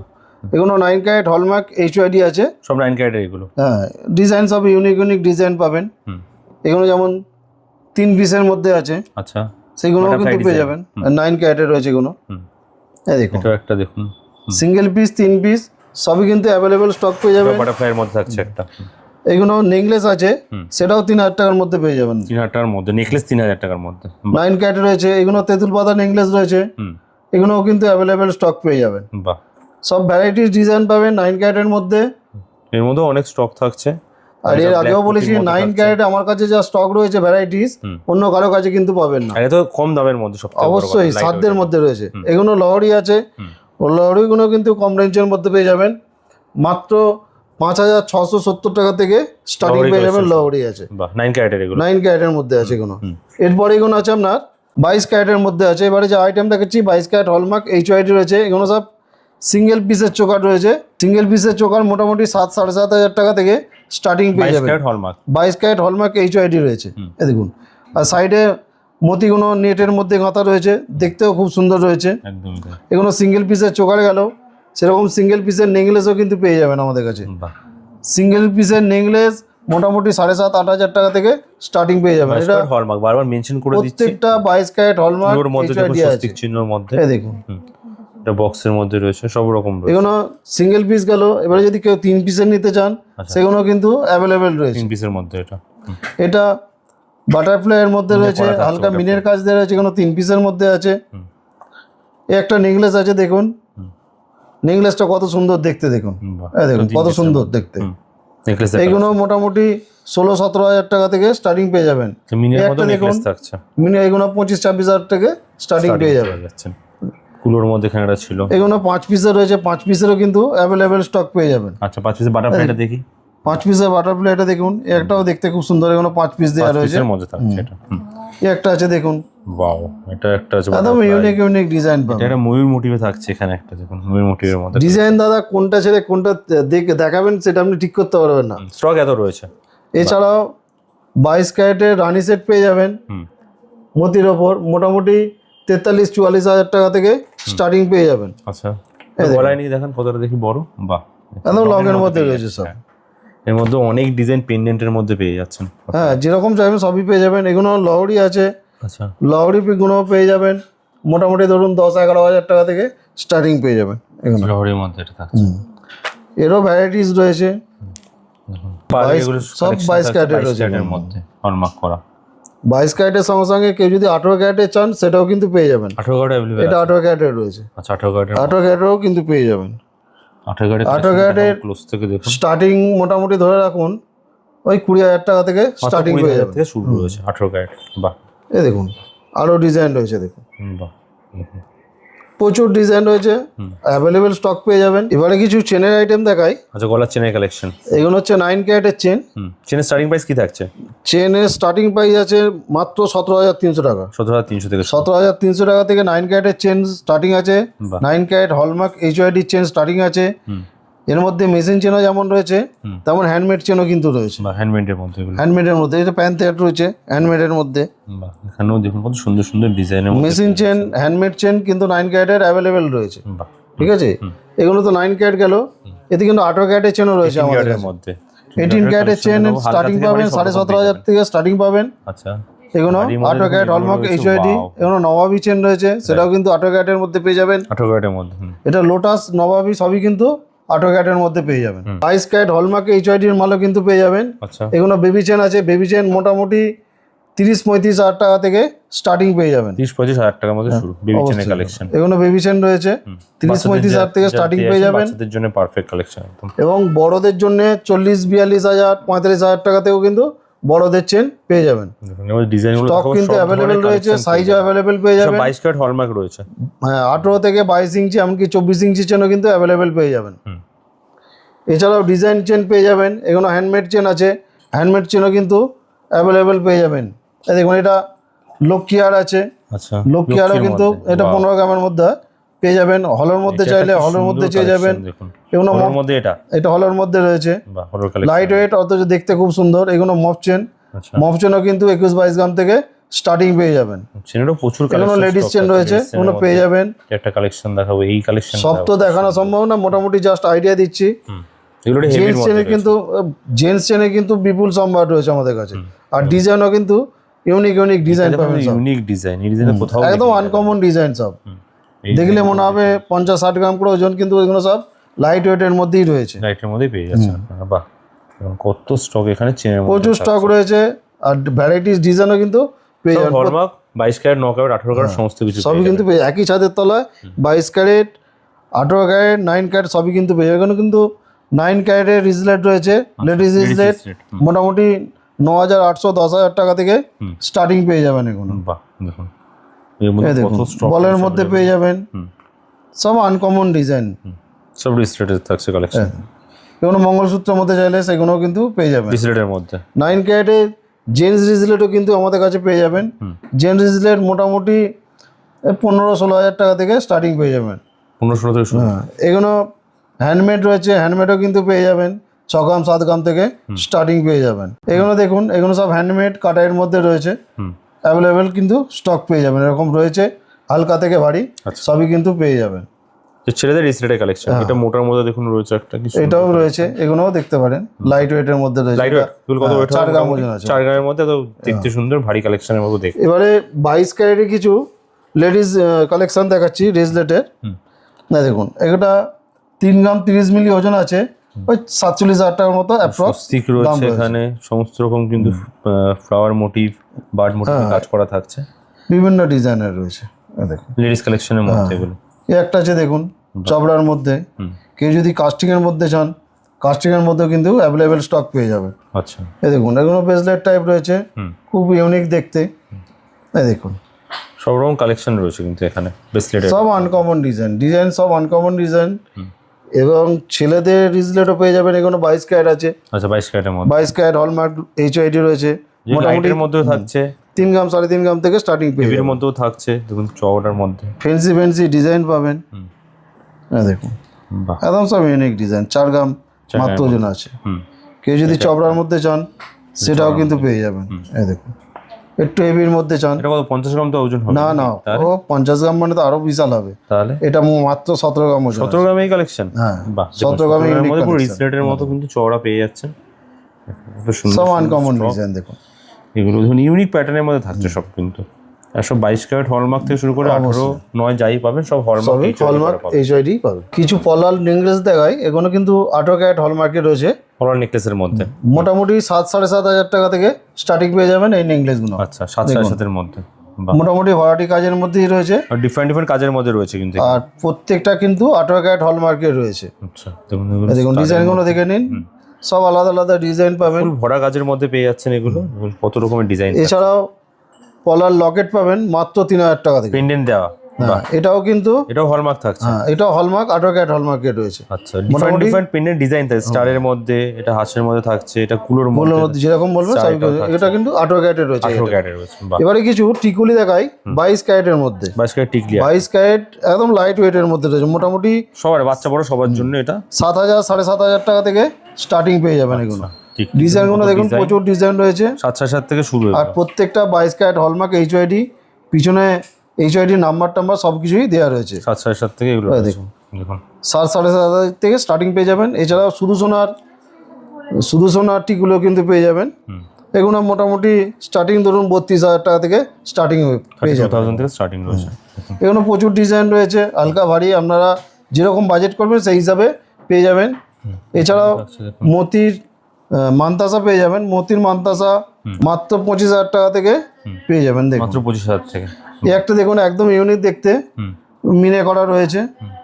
এগুলো 9 ক্যারেট হলমার্ক এইচওআইডি আছে। সব 9 ক্যারেটের এগুলো। হ্যাঁ, ডিজাইন সব ইউনিক ইউনিক ডিজাইন পাবেন। এগুলো যেমন 3 পিসের মধ্যে আছে, আচ্ছা, সেগুলোও কিন্তু পেয়ে যাবেন। 9 ক্যারেটের রয়েছে এগুলো। এই দেখুন, এটা একটা দেখুন, সিঙ্গেল পিস 3 পিস সবই কিন্তু অ্যাভেলেবেল স্টক পেয়ে যাবেন। বাটারফ্লাইয়ের মধ্যে থাকছে একটা। এগুলো নেকলেস আছে, সেটাও 3000 টাকার মধ্যে পেয়ে যাবেন। 3000 টাকার মধ্যে নেকলেস, 3000 টাকার মধ্যে। 9 ক্যারেট রয়েছে, এগুলো তেঁতুল পাতা নেকলেস রয়েছে, এগুলোও কিন্তু অ্যাভেলেবেল স্টক পেয়ে যাবেন। বাহ, সব ভ্যারাইটিস ডিজাইন পাবেন 9 ক্যারেটের মধ্যে। এর মধ্যে অনেক স্টক থাকছে। আর এর আগেও বলেছি 9 ক্যারেটে আমার কাছে যা স্টক রয়েছে ভ্যারাইটিস, অন্য কারো কাছে কিন্তু পাবেন না। আর এটা তো কম দামের মধ্যে, সব অবশ্যই সাধ্যের মধ্যে রয়েছে। এগুলো লহরি আছে, ও লহরিগুলো কিন্তু কম রেঞ্জের মধ্যে পেয়ে যাবেন। মাত্র 5670 টাকা থেকে স্টার্টিং পেয়ে যাবেন। লহরি আছে, বাহ, 9 ক্যারেটের এগুলো। 9 ক্যারেটের মধ্যে আছে এগুলো। এরপরে এগুলো আছে আপনার 22 ক্যারেটের মধ্যে আছে। এবারে যে আইটেম দেখাচ্ছি 22 ক্যারেট হলমার্ক এইচওআইডি রয়েছে। এগুলো সব সিঙ্গেল পিসের চোকার রয়েছে। সিঙ্গেল পিসের চোকার মোটামুটি 7-7,500 টাকা থেকে স্টার্টিং পেয়ে যাবেন। 22 ক্যারেট হলমার্ক এইচওআইডি রয়েছে, এই দেখুন। আর সাইডে মতিগুলো নেটের মধ্যে গাঁথা রয়েছে, দেখতেও খুব সুন্দর রয়েছে। একদমই তাই। এগুলো সিঙ্গেল পিসের চোকার গেল, সেরকম সিঙ্গেল পিসের নেকলেসও কিন্তু পেয়ে যাবেন আমাদের কাছে। বাহ, সিঙ্গেল পিসের নেকলেস মোটামুটি 7,500-8,000 টাকা থেকে স্টার্টিং পেয়ে যাবেন। এটা হলমার্ক বারবার মেনশন করে দিচ্ছি, প্রত্যেকটা 22 ক্যারেট হলমার্ক এর মধ্যে দেখুন, স্বস্তিক চিহ্নের মধ্যে। এই দেখুন, এটা বক্সের মধ্যে রয়েছে, সব রকম রয়েছে। এগুলো সিঙ্গেল পিস গেল। এবারে যদি কেউ 3 পিসের নিতে চান, সেগুলো কিন্তু অ্যাভেলেবেল রয়েছে। 3 পিসের মধ্যে এটা। এটা বাটারফ্লাইয়ের মধ্যে রয়েছে, হালকা মিনের কাজ দেওয়া রয়েছে, এগুলো 3 পিসের মধ্যে আছে। এই একটা নেকলেস আছে, দেখুন নেকলেসটা কত সুন্দর দেখতে, দেখুন। এই দেখুন কত সুন্দর দেখতে। নেকলেস এইগুলো মোটামুটি 16-17,000 টাকা থেকে স্টার্টিং পেয়ে যাবেন। মিনের মধ্যে নেকলেস থাকছে। মিনি এগুলো 25-26,000 থেকে স্টার্টিং পেয়ে যাবেন। কুলোর মধ্যে এখানে একটা ছিল। এগুলো 5 পিসের রয়েছে, 5 পিসেরও কিন্তু অ্যাভেলেবেল স্টক পেয়ে যাবেন। আচ্ছা, 5 পিসের বাটারফ্লাইটা দেখি। 5 পিসের বাটারফ্লাইটা দেখুন, একটাও দেখতে খুব সুন্দর। এগুলো 5 পিস দেওয়া রয়েছে, এর মধ্যে থাকছে এটা। এই একটা আছে দেখুন, ওয়াও, এটা একটা আছে একদম ইউনিক ইউনিক ডিজাইন পাবেন। এটা ময়ূর মোটিভে থাকছে এখানে একটা, দেখুন ময়ূর মোটিভের মধ্যে ডিজাইন। দাদা কোনটা ছেড়ে কোনটা দেখাবেন সেটা আপনি ঠিক করতে পারবেন না, স্টক এত রয়েছে। এছাড়াও 22 ক্যারেটের রানি সেট পেয়ে যাবেন মতির ওপর, মোটামুটি 43-44,000 টাকা থেকে স্টার্টিং পেয়ে যাবেন। আচ্ছা, গলায় নিয়ে দেখেন কতটা দেখি বড়। বাহ, একদম লং এর মধ্যে রয়েছে সব। এর মধ্যে অনেক ডিজাইন পেন্ডেন্টের মধ্যে পেয়ে যাচ্ছেন। হ্যাঁ, যেরকম চাইবেন সবই পেয়ে যাবেন। এগুলো লহরি আছে, আচ্ছা, লহরি গুলো পেয়ে যাবেন মোটামুটি ধরুন 10-11,000 টাকা থেকে স্টার্টিং পেয়ে যাবেন। এগুলো লহরির মধ্যে এটা থাকছে। এরও ভ্যারাইটিস রয়েছে, সব 22 ক্যারেটের রয়েছে এর মধ্যে হলমার্ক করা। 22 ক্যারেটের সঙ্গে সঙ্গে কেউ যদি 18 ক্যারেটের চান সেটাও কিন্তু পেয়ে যাবেন। 18 ক্যারেট अवेलेबल। এটা 18 ক্যারেটের রয়েছে। আচ্ছা, 18 ক্যারেট। 18 ক্যারেটেরও কিন্তু পেয়ে যাবেন। 18 ক্যারেটের ক্লোজ থেকে দেখুন, স্টার্টিং মোটামুটি ধরে রাখুন ওই 20,000 টাকা থেকে স্টার্টিং পেয়ে যাবেন। থেকে শুরু হয়েছে 18 ক্যারেট। বাহ, এই দেখুন আরো ডিজাইন রয়েছে, দেখুন বাহ, প্রচুর ডিজাইন রয়েছে, অ্যাভেলেবেল স্টক পেয়ে যাবেন। এবারে কিছু চেনের আইটেম দেখাই। আচ্ছা, গলার চেনের কালেকশন। এগুলো হচ্ছে 9 ক্যারেটের চেন। চেনের স্টার্টিং প্রাইস কি থাকছে? চেনের স্টার্টিং প্রাইস আছে মাত্র 17,300 টাকা। 17,300 থেকে 17,300 টাকা থেকে 9 ক্যারেটের চেন স্টার্টিং আছে। বাহ। 9 carat hallmark HUID chain starting আছে। এর মধ্যে মেশিন চেনও যেমন রয়েছে তেমন হ্যান্ডমেড চেনও কিন্তু রয়েছে। বা হ্যান্ডমেডের মধ্যে এগুলো। হ্যান্ডমেডের মধ্যে এটা প্যান্ট সেট রয়েছে হ্যান্ডমেডের মধ্যে। বাহ, এখানেও দেখুন কত সুন্দর সুন্দর ডিজাইনের মধ্যে। মেশিন চেন হ্যান্ডমেড চেন কিন্তু 9 ক্যারেটের অ্যাভেলেবেল রয়েছে। বাহ, ঠিক আছে, এগুলো তো 9 ক্যারেট গেল। এতে কিন্তু 18 ক্যারেটের চেনও রয়েছে আমাদের ক্যারেটের কাছে। মধ্যে 18 ক্যারেটের চেন স্টার্টিং পাবেন 17,500 থেকে স্টার্টিং পাবেন। আচ্ছা, এগুলো 18 ক্যারেট হলমার্ক এইচওআইডি। এগুলো নবাবী চেন রয়েছে, সেটাও কিন্তু 18 ক্যারেটের মধ্যে পেয়ে যাবেন। 18 ক্যারেটের মধ্যে। এটা লোটাস নবাবী সবই কিন্তু 18 ক্যারেটের মধ্যে পেয়ে যাবেন। 22 ক্যারেট হলমার্ক এইচওআইডির মালও কিন্তু পেয়ে যাবেন। আচ্ছা, এগুলো বেবি চেন আছে, বেবি চেন মোটামুটি 30-35,000 টাকা থেকে স্টার্টিং পেয়ে যাবেন। 30-35,000 টাকার মধ্যে শুরু বেবি চেনের কালেকশন। এগুলো বেবি চেন রয়েছে 30-35,000 থেকে স্টার্টিং পেয়ে যাবেন। বাচ্চাদের জন্য পারফেক্ট কালেকশন একদম। এবং বড়দের জন্য 40-42,000 45,000 টাকাতেও কিন্তু বড়দের চেন পেয়ে যাবেন। ডিজাইনগুলো স্টক কিন্তু অ্যাভেলেবেল রয়েছে, সাইজও অ্যাভেলেবেল পেয়ে যাবেন। 22 ক্যারেট হলমার্ক রয়েছে। হ্যাঁ, 18 থেকে 22 ইঞ্চি এমনকি 24 ইঞ্চি চেনও কিন্তু অ্যাভেলেবেল পেয়ে যাবেন। এছাড়াও ডিজাইন চেন পেয়ে যাবেন। এগুলো হ্যান্ডমেড চেন আছে, হ্যান্ডমেড চেনও কিন্তু অ্যাভেলেবেল পেয়ে যাবেন। এই দেখুন এটা লক্ষ্মী হার আছে। আচ্ছা, লক্ষ্মী হারও কিন্তু এটা 15 গ্রামের মধ্যে পেয়ে যাবেন। হলের মধ্যে চাইলে হলের মধ্যে চেয়ে যাবেন। এগুলো হলের মধ্যে এটা হলের মধ্যে রয়েছে, বাহ, হলের কালেকশন। লাইট ওয়েট অথচ দেখতে খুব সুন্দর। এগুলো মফ চেন। আচ্ছা, মফ চেনও কিন্তু 21-22 গ্রাম থেকে স্টার্টিং পেয়ে যাবেন। চেনেরও প্রচুর এগুলো কালেকশন লেডিস চেন রয়েছে, এগুলো পেয়ে যাবেন। একটা কালেকশন দেখাবো, এই কালেকশন সব তো দেখানো সম্ভব না, মোটামুটি জাস্ট আইডিয়া দিচ্ছি। এগুলো হেভির জেন্টস মধ্যে চেনে কিন্তু জেন্টস চেনে কিন্তু বিপুল সম্ভার রয়েছে আমাদের কাছে, আর ডিজাইনও কিন্তু ইউনিক ইউনিক ডিজাইন পাবেন সব। ইউনিক ডিজাইন, এই ডিজাইনে কোথাও একদম আনকমন ডিজাইন সব, দেখলে মনে হবে 50-60 গ্রাম করে ওজন, কিন্তু এগুলো সব লাইট ওয়েটের মধ্যেই রয়েছে। লাইটের মধ্যেই পেয়ে যাচ্ছে আপনারা। বাহ, এবং কত স্টক এখানে চেনের মধ্যে প্রচুর স্টক রয়েছে, আর ভ্যারাইটিস ডিজাইনও কিন্তু পেয়ে যাবেন। হলমার্ক 22 ক্যারেট, 9 ক্যারেট, 18 ক্যারেট সমস্ত কিছু সবই কিন্তু একই ছাদের তলায় 22 ক্যারেট, 18 ক্যারেট, 9 ক্যারেট সবই কিন্তু পেয়ে যাবেন। এখানে কিন্তু 9 ক্যারেটের রিজলেট রয়েছে, লেডিস রিজলেট মোটামুটি 9,800 10,000 টাকা থেকে স্টার্টিং পেয়ে যাবেন এগুলো। বাহ, দেখুন এর মধ্যে কত স্টক, বলের মধ্যে পেয়ে যাবেন, সব আনকমন ডিজাইন, সব রিসলেটেড থাকছে কালেকশন। এগুলো মঙ্গলসূত্রের মধ্যে চাইলে সেগুলোও কিন্তু পেয়ে যাবেন। রিসলেটের মধ্যে 9 ক্যারেটের জেন্টস রিজলেটও কিন্তু আমাদের কাছে পেয়ে যাবেন। জেন্টস রিজলেট মোটামুটি 15-16 টাকা থেকে স্টার্টিং পেয়ে যাবেন। 15-16 থেকে শুরু। এগুলো হ্যান্ডমেড রয়েছে, হ্যান্ডমেডও কিন্তু পেয়ে যাবেন। 6 গ্রাম 7 গ্রাম থেকে স্টার্টিং পেয়ে যাবেন। এগুলো দেখুন, এগুলো সব হ্যান্ডমেড কাটাইয়ের মধ্যে রয়েছে, অ্যাভেলেবেল কিন্তু স্টক পেয়ে যাবেন। এরকম রয়েছে হালকা থেকে ভারী সবই কিন্তু পেয়ে যাবেন। ছেলেদের রিসলেটের কালেকশন, এটা মোটার মধ্যে দেখুন রয়েছে একটা কিছু, এটাও রয়েছে, এগুলোও দেখতে পারেন। লাইট ওয়েটের মধ্যে রয়েছে, লাইট ওয়েট কত ওয়েট 4 গ্রাম ওজন আছে। 4 গ্রামের মধ্যে, তো দেখতে সুন্দর ভারী কালেকশনের মতো দেখতে। এবারে 22 ক্যারেটের কিছু লেডিস কালেকশন দেখাচ্ছি রিজলেটের। না দেখুন, এটা 3 গ্রাম 30 মিলি ওজন আছে, ওই 47,000 টাকার মতো অ্যাপ্রক্স স্টিক রয়েছে এখানে, সমস্ত রকম কিন্তু ফ্লাওয়ার মোটিভ, বার্ড মোটিভ কাজ করা থাকছে, বিভিন্ন ডিজাইনের রয়েছে। দেখুন লেডিস কালেকশনের মধ্যে এগুলো। এই একটা আছে দেখুন চবড়ার মধ্যে, কেউ যদি কাস্টিং এর মধ্যে চান, কাস্টিং এর মধ্যে কিন্তু অ্যাভেলেবেল স্টক পেয়ে যাবে। আচ্ছা, এই দেখুন, এগুলো ব্রেসলেট টাইপ রয়েছে, খুব ইউনিক দেখতে। এই দেখুন সব রকম কালেকশন রয়েছে কিন্তু এখানে ব্রেসলেটের, সব আনকমন ডিজাইন, ডিজাইন সব আনকমন ডিজাইন। এবং ছেলেদের রিজলেটও পেয়ে যাবেন। এগুলো 22 ক্যারেট আছে। আচ্ছা, 22 ক্যারেটের মধ্যে 22 ক্যারেট হলমার্ক এইচআইডি রয়েছে, মোটামুটি মধ্যেও থাকছে। 3 গ্রাম 3.5 গ্রাম থেকে স্টার্টিং পেয়ে হেভির যাবেন। মধ্যেও থাকছে, দেখুন চওড়ার মধ্যে ফ্যান্সি ফ্যান্সি ডিজাইন পাবেন। হ্যাঁ দেখুন, বাহ, একদম সব ইউনিক ডিজাইন। 4 গ্রাম মাত্র ওজন আছে। কেউ যদি চবড়ার মধ্যে চান সেটাও কিন্তু পেয়ে যাবেন। এই দেখুন, একটু হেভির মধ্যে চান, এটা কত 50 গ্রাম তো ওজন হবে? না না, ও 50 গ্রাম মানে তো আরো বিশাল হবে। তাহলে এটা মাত্র 17 গ্রাম ওজন। 17 গ্রামে এই কালেকশন? হ্যাঁ, বাহ, 17 গ্রামের মধ্যে পুরো রিসলেটের মতো কিন্তু চওড়া পেয়ে যাচ্ছেন। সব আনকমন ডিজাইন দেখুন। এগুলো ধরুন ইউনিক প্যাটার্নের মধ্যে থাকছে সব কিন্তু, আর সব 22 ক্যারেট হলমার্ক থেকে শুরু করে 18-9 যাই পাবেন সব হলমার্ক এইচআইডি পাবেন। কিছু পলাল নেকলেস দেখায়, এগুলো কিন্তু 18 ক্যারেট হলমার্কে রয়েছে। পলার নেকলেসের মধ্যে মোটামুটি 7-7.5 টাকা থেকে স্টার্টিং পেয়ে যাবেন এই নেকলেসগুলো। আচ্ছা, 7-7 মধ্যে মোটামুটি ভ্যারাইটি কাজের মধ্যেই রয়েছে, আর ডিফারেন্ট ডিফারেন্ট কাজের মধ্যে রয়েছে কিন্তু। আর প্রত্যেকটা কিন্তু 18 ক্যারেট হলমার্কে রয়েছে। আচ্ছা, দেখুন দেখুন ডিজাইনগুলো দেখে নিন, সব আলাদা আলাদা ডিজাইন পাবেন। ফুল ভরা কাজের মধ্যে পেয়ে যাচ্ছেন এগুলো, কত রকমের ডিজাইন। এছাড়াও পলার লকেট পাবেন মাত্র 3,000 টাকা থেকে। পেন্ডেন্ট দেওয়া, এটাও কিন্তু এটাও হলমার্ক থাকছে। এটাও হলমার্ক 18 ক্যারেট হলমার্কে রয়েছে। আচ্ছা, ডিফারেন্ট ডিফারেন্ট পেন্ডেন্ট ডিজাইন থাকে, স্টারের মধ্যে, এটা হাঁসের মধ্যে থাকছে, এটা কুলোর মধ্যে, যেরকম বলবেন এটা কিন্তু 18 ক্যারেটের রয়েছে। 18 ক্যারেটের রয়েছে। বাহ, এবারে কিছু টিকুলি দেখাই 22 ক্যারেটের মধ্যে। 22 ক্যারেট টিকলি, 22 ক্যারেট একদম লাইট ওয়েটের মধ্যে রয়েছে। মোটামুটি সবার, বাচ্চা বড় সবার জন্য এটা 7,000-7,500 টাকা থেকে স্টার্টিং পেয়ে যাবেন এগুলো। ডিজাইনগুলো দেখুন, প্রচুর ডিজাইন রয়েছে। 7-7 থেকে শুরু, আর প্রত্যেকটা 22 ক্যারেট হলমার্ক এইচআইডি, পিছনে এইচআইডি নাম্বার সব কিছুই দেওয়া রয়েছে। 7-7 থেকে এগুলো দেখুন, 7,500 থেকে স্টার্টিং পেয়ে যাবেন। এছাড়াও শুধু সোনার টিগুলো কিন্তু পেয়ে যাবেন। এগুলো মোটামুটি স্টার্টিং ধরুন 32,000 টাকা থেকে স্টার্টিং পেয়ে যাবেন। 3000 থেকে স্টার্টিং রয়েছে। এগুলো প্রচুর ডিজাইন রয়েছে, হালকা ভারী, আপনারা যেরকম বাজেট করবেন সেই হিসাবে পেয়ে যাবেন। এছাড়াও মতির মান্তাসা পেয়ে যাবেন। মতির মান্তাসা মাত্র 25,000 টাকা থেকে পেয়ে যাবেন। দেখুন মাত্র 25,000 থেকে। এই একটা দেখুন, একদম ইউনিক দেখতে, মিনে করা রয়েছে।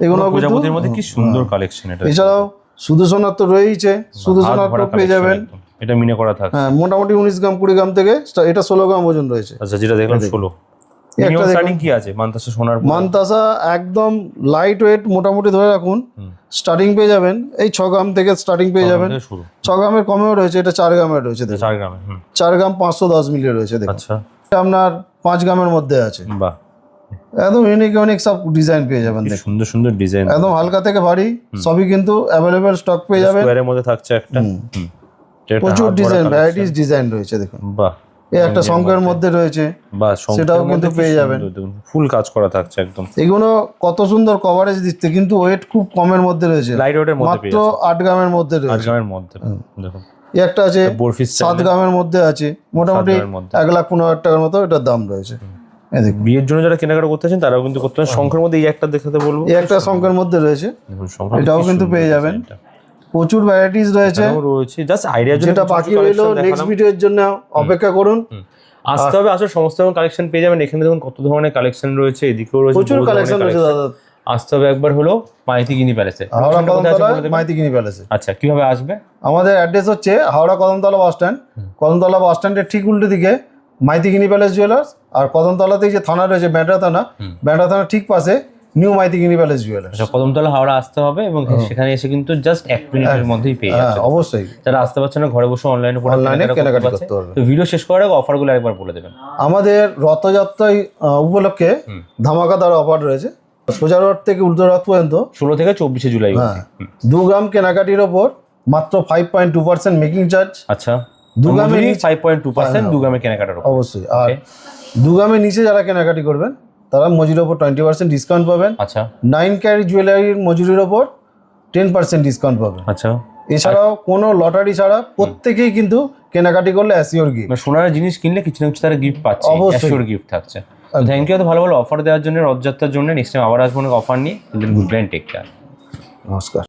এগুলো প্রজাপতির মধ্যে কি সুন্দর কালেকশন এটা। এছাড়াও শুধু সোনার তো রয়েছে, শুধু সোনার তো পেয়ে যাবেন। এটা মিনে করা থাকে। হ্যাঁ, মোটামুটি 19 গ্রাম 20 গ্রাম থেকে এটা 16 গ্রাম ওজন রয়েছে। আচ্ছা, যেটা দেখলাম 16। মিনিমাম স্টার্টিং কি আছে মান্তাসা সোনার? মান্তাসা একদম লাইট ওয়েট, মোটামুটি ধরে রাখুন স্টার্টিং পেয়ে যাবেন এই 6 গ্রাম থেকে স্টার্টিং পেয়ে যাবেন। 6 গ্রামের কমেও রয়েছে, এটা 4 গ্রামের রয়েছে। 4 গ্রামে 4 গ্রাম 510 মিলি রয়েছে। দেখুন আচ্ছা, এটা আপনার 5 গ্রামের মধ্যে আছে। বাহ, একদম ইউনিক সব ডিজাইন পেয়ে যাবেন। দেখুন সুন্দর সুন্দর ডিজাইন, একদম হালকা থেকে ভারী সবই কিন্তু অ্যাভেলেবেল স্টক পেয়ে যাবেন। স্কোয়ারের মধ্যে থাকছে একটা, প্রচুর ডিজাইন, ভ্যারাইটিস ডিজাইন রয়েছে। দেখুন বাহ, এই একটা শঙ্কের মধ্যে রয়েছে, বা সেটাও কিন্তু পেয়ে যাবেন। ফুল কাজ করা থাকছে একদম। এগুলো কত সুন্দর কভারেজ দিচ্ছে, কিন্তু ওয়েট খুব কমের মধ্যে রয়েছে, লাইট ওয়েটের মধ্যে পেয়ে মাত্র যাচ্ছে 8 গ্রামের মধ্যে 8 রয়েছে। গ্রামের মধ্যে। দেখুন এই একটা আছে বরফি 7 গ্রামের মধ্যে আছে, মোটামুটি 7 গ্রামের মধ্যে। 1,15,000 টাকার মতো এটার দাম রয়েছে। এই দেখুন, বিয়ের জন্য যারা কেনাকাটা করতে চান তারাও কিন্তু করতে পারেন। শঙ্খের মধ্যে এই একটা দেখাতে বলবো, এই একটা শঙ্কের মধ্যে রয়েছে, দেখুন শঙ্খ এটাও কিন্তু পেয়ে যাবেন। প্রচুর ভ্যারাইটিস রয়েছে, রয়েছে জাস্ট আইডিয়ার জন্য। যেটা বাকি রইলো নেক্সট ভিডিওর জন্য অপেক্ষা করুন। আসতে হবে, আসলে সমস্ত রকম কালেকশন পেয়ে যাবেন এখানে। দেখুন কত ধরনের কালেকশন রয়েছে, এদিকেও রয়েছে প্রচুর বহু ধরনের কালেকশন রয়েছে collection। দাদা। আসতে হবে একবার হলো মাইতিগিনি প্যালেসে। হাওড়া কদমতলা মাইতিগিনি প্যালেসে। আচ্ছা কিভাবে আসবে? আমাদের অ্যাড্রেস হচ্ছে হাওড়া কদমতলা বাস স্ট্যান্ড, কদমতলা বাস স্ট্যান্ডের ঠিক উল্টো দিকে মাইতিগিনি প্যালেস জুয়েলার্স, আর কদমতলাতেই যে থানা রয়েছে ব্যান্ডা থানা, ব্যান্ডা থানার ঠিক পাশে নিউ মাইতিগিনি প্যালেস জুয়েলার্স। আচ্ছা কদমতলা হাওড়া আসতে হবে এবং সেখানে এসে কিন্তু জাস্ট 1 মিনিটের মধ্যেই পেয়ে হ্যাঁ যাচ্ছে। অবশ্যই, যারা আসতে পারছে না ঘরে বসে অনলাইনে অনলাইনে কেনাকাটা করতে পারবে। তো ভিডিও শেষ করার আগে অফারগুলো একবার বলে দেবেন। আমাদের রথযাত্রায় উপলক্ষে ধামাকাদার অফার রয়েছে। সোজা রথ থেকে উল্টো রথ পর্যন্ত 16 থেকে 24 জুলাই হ্যাঁ 2 গ্রাম কেনাকাটির ওপর মাত্র 5.2% মেকিং চার্জ। আচ্ছা 2 গ্রামের 5.2% 2 গ্রামের কেনাকাটার উপর। অবশ্যই। আর 2 গ্রামের নিচে যারা কেনাকাটি করবেন তারা মজুরির ওপর 20% ডিসকাউন্ট পাবেন। আচ্ছা 9 ক্যারেট জুয়েলারির মজুরির ওপর 10% ডিসকাউন্ট পাবেন। আচ্ছা এছাড়াও কোনো লটারি ছাড়া প্রত্যেকেই কিন্তু কেনাকাটি করলে অ্যাসিওর গিফট। মানে সোনার জিনিস কিনলে কিছু না কিছু তারা গিফট পাচ্ছে, অবশ্যই। অ্যাসিওর গিফট থাকছে। থ্যাংক ইউ, তো ভালো ভালো অফার দেওয়ার জন্য, রথযাত্রার জন্য। নেক্সট টাইম আবার আসবো অনেক অফার নিয়ে। Good band, take care. নমস্কার।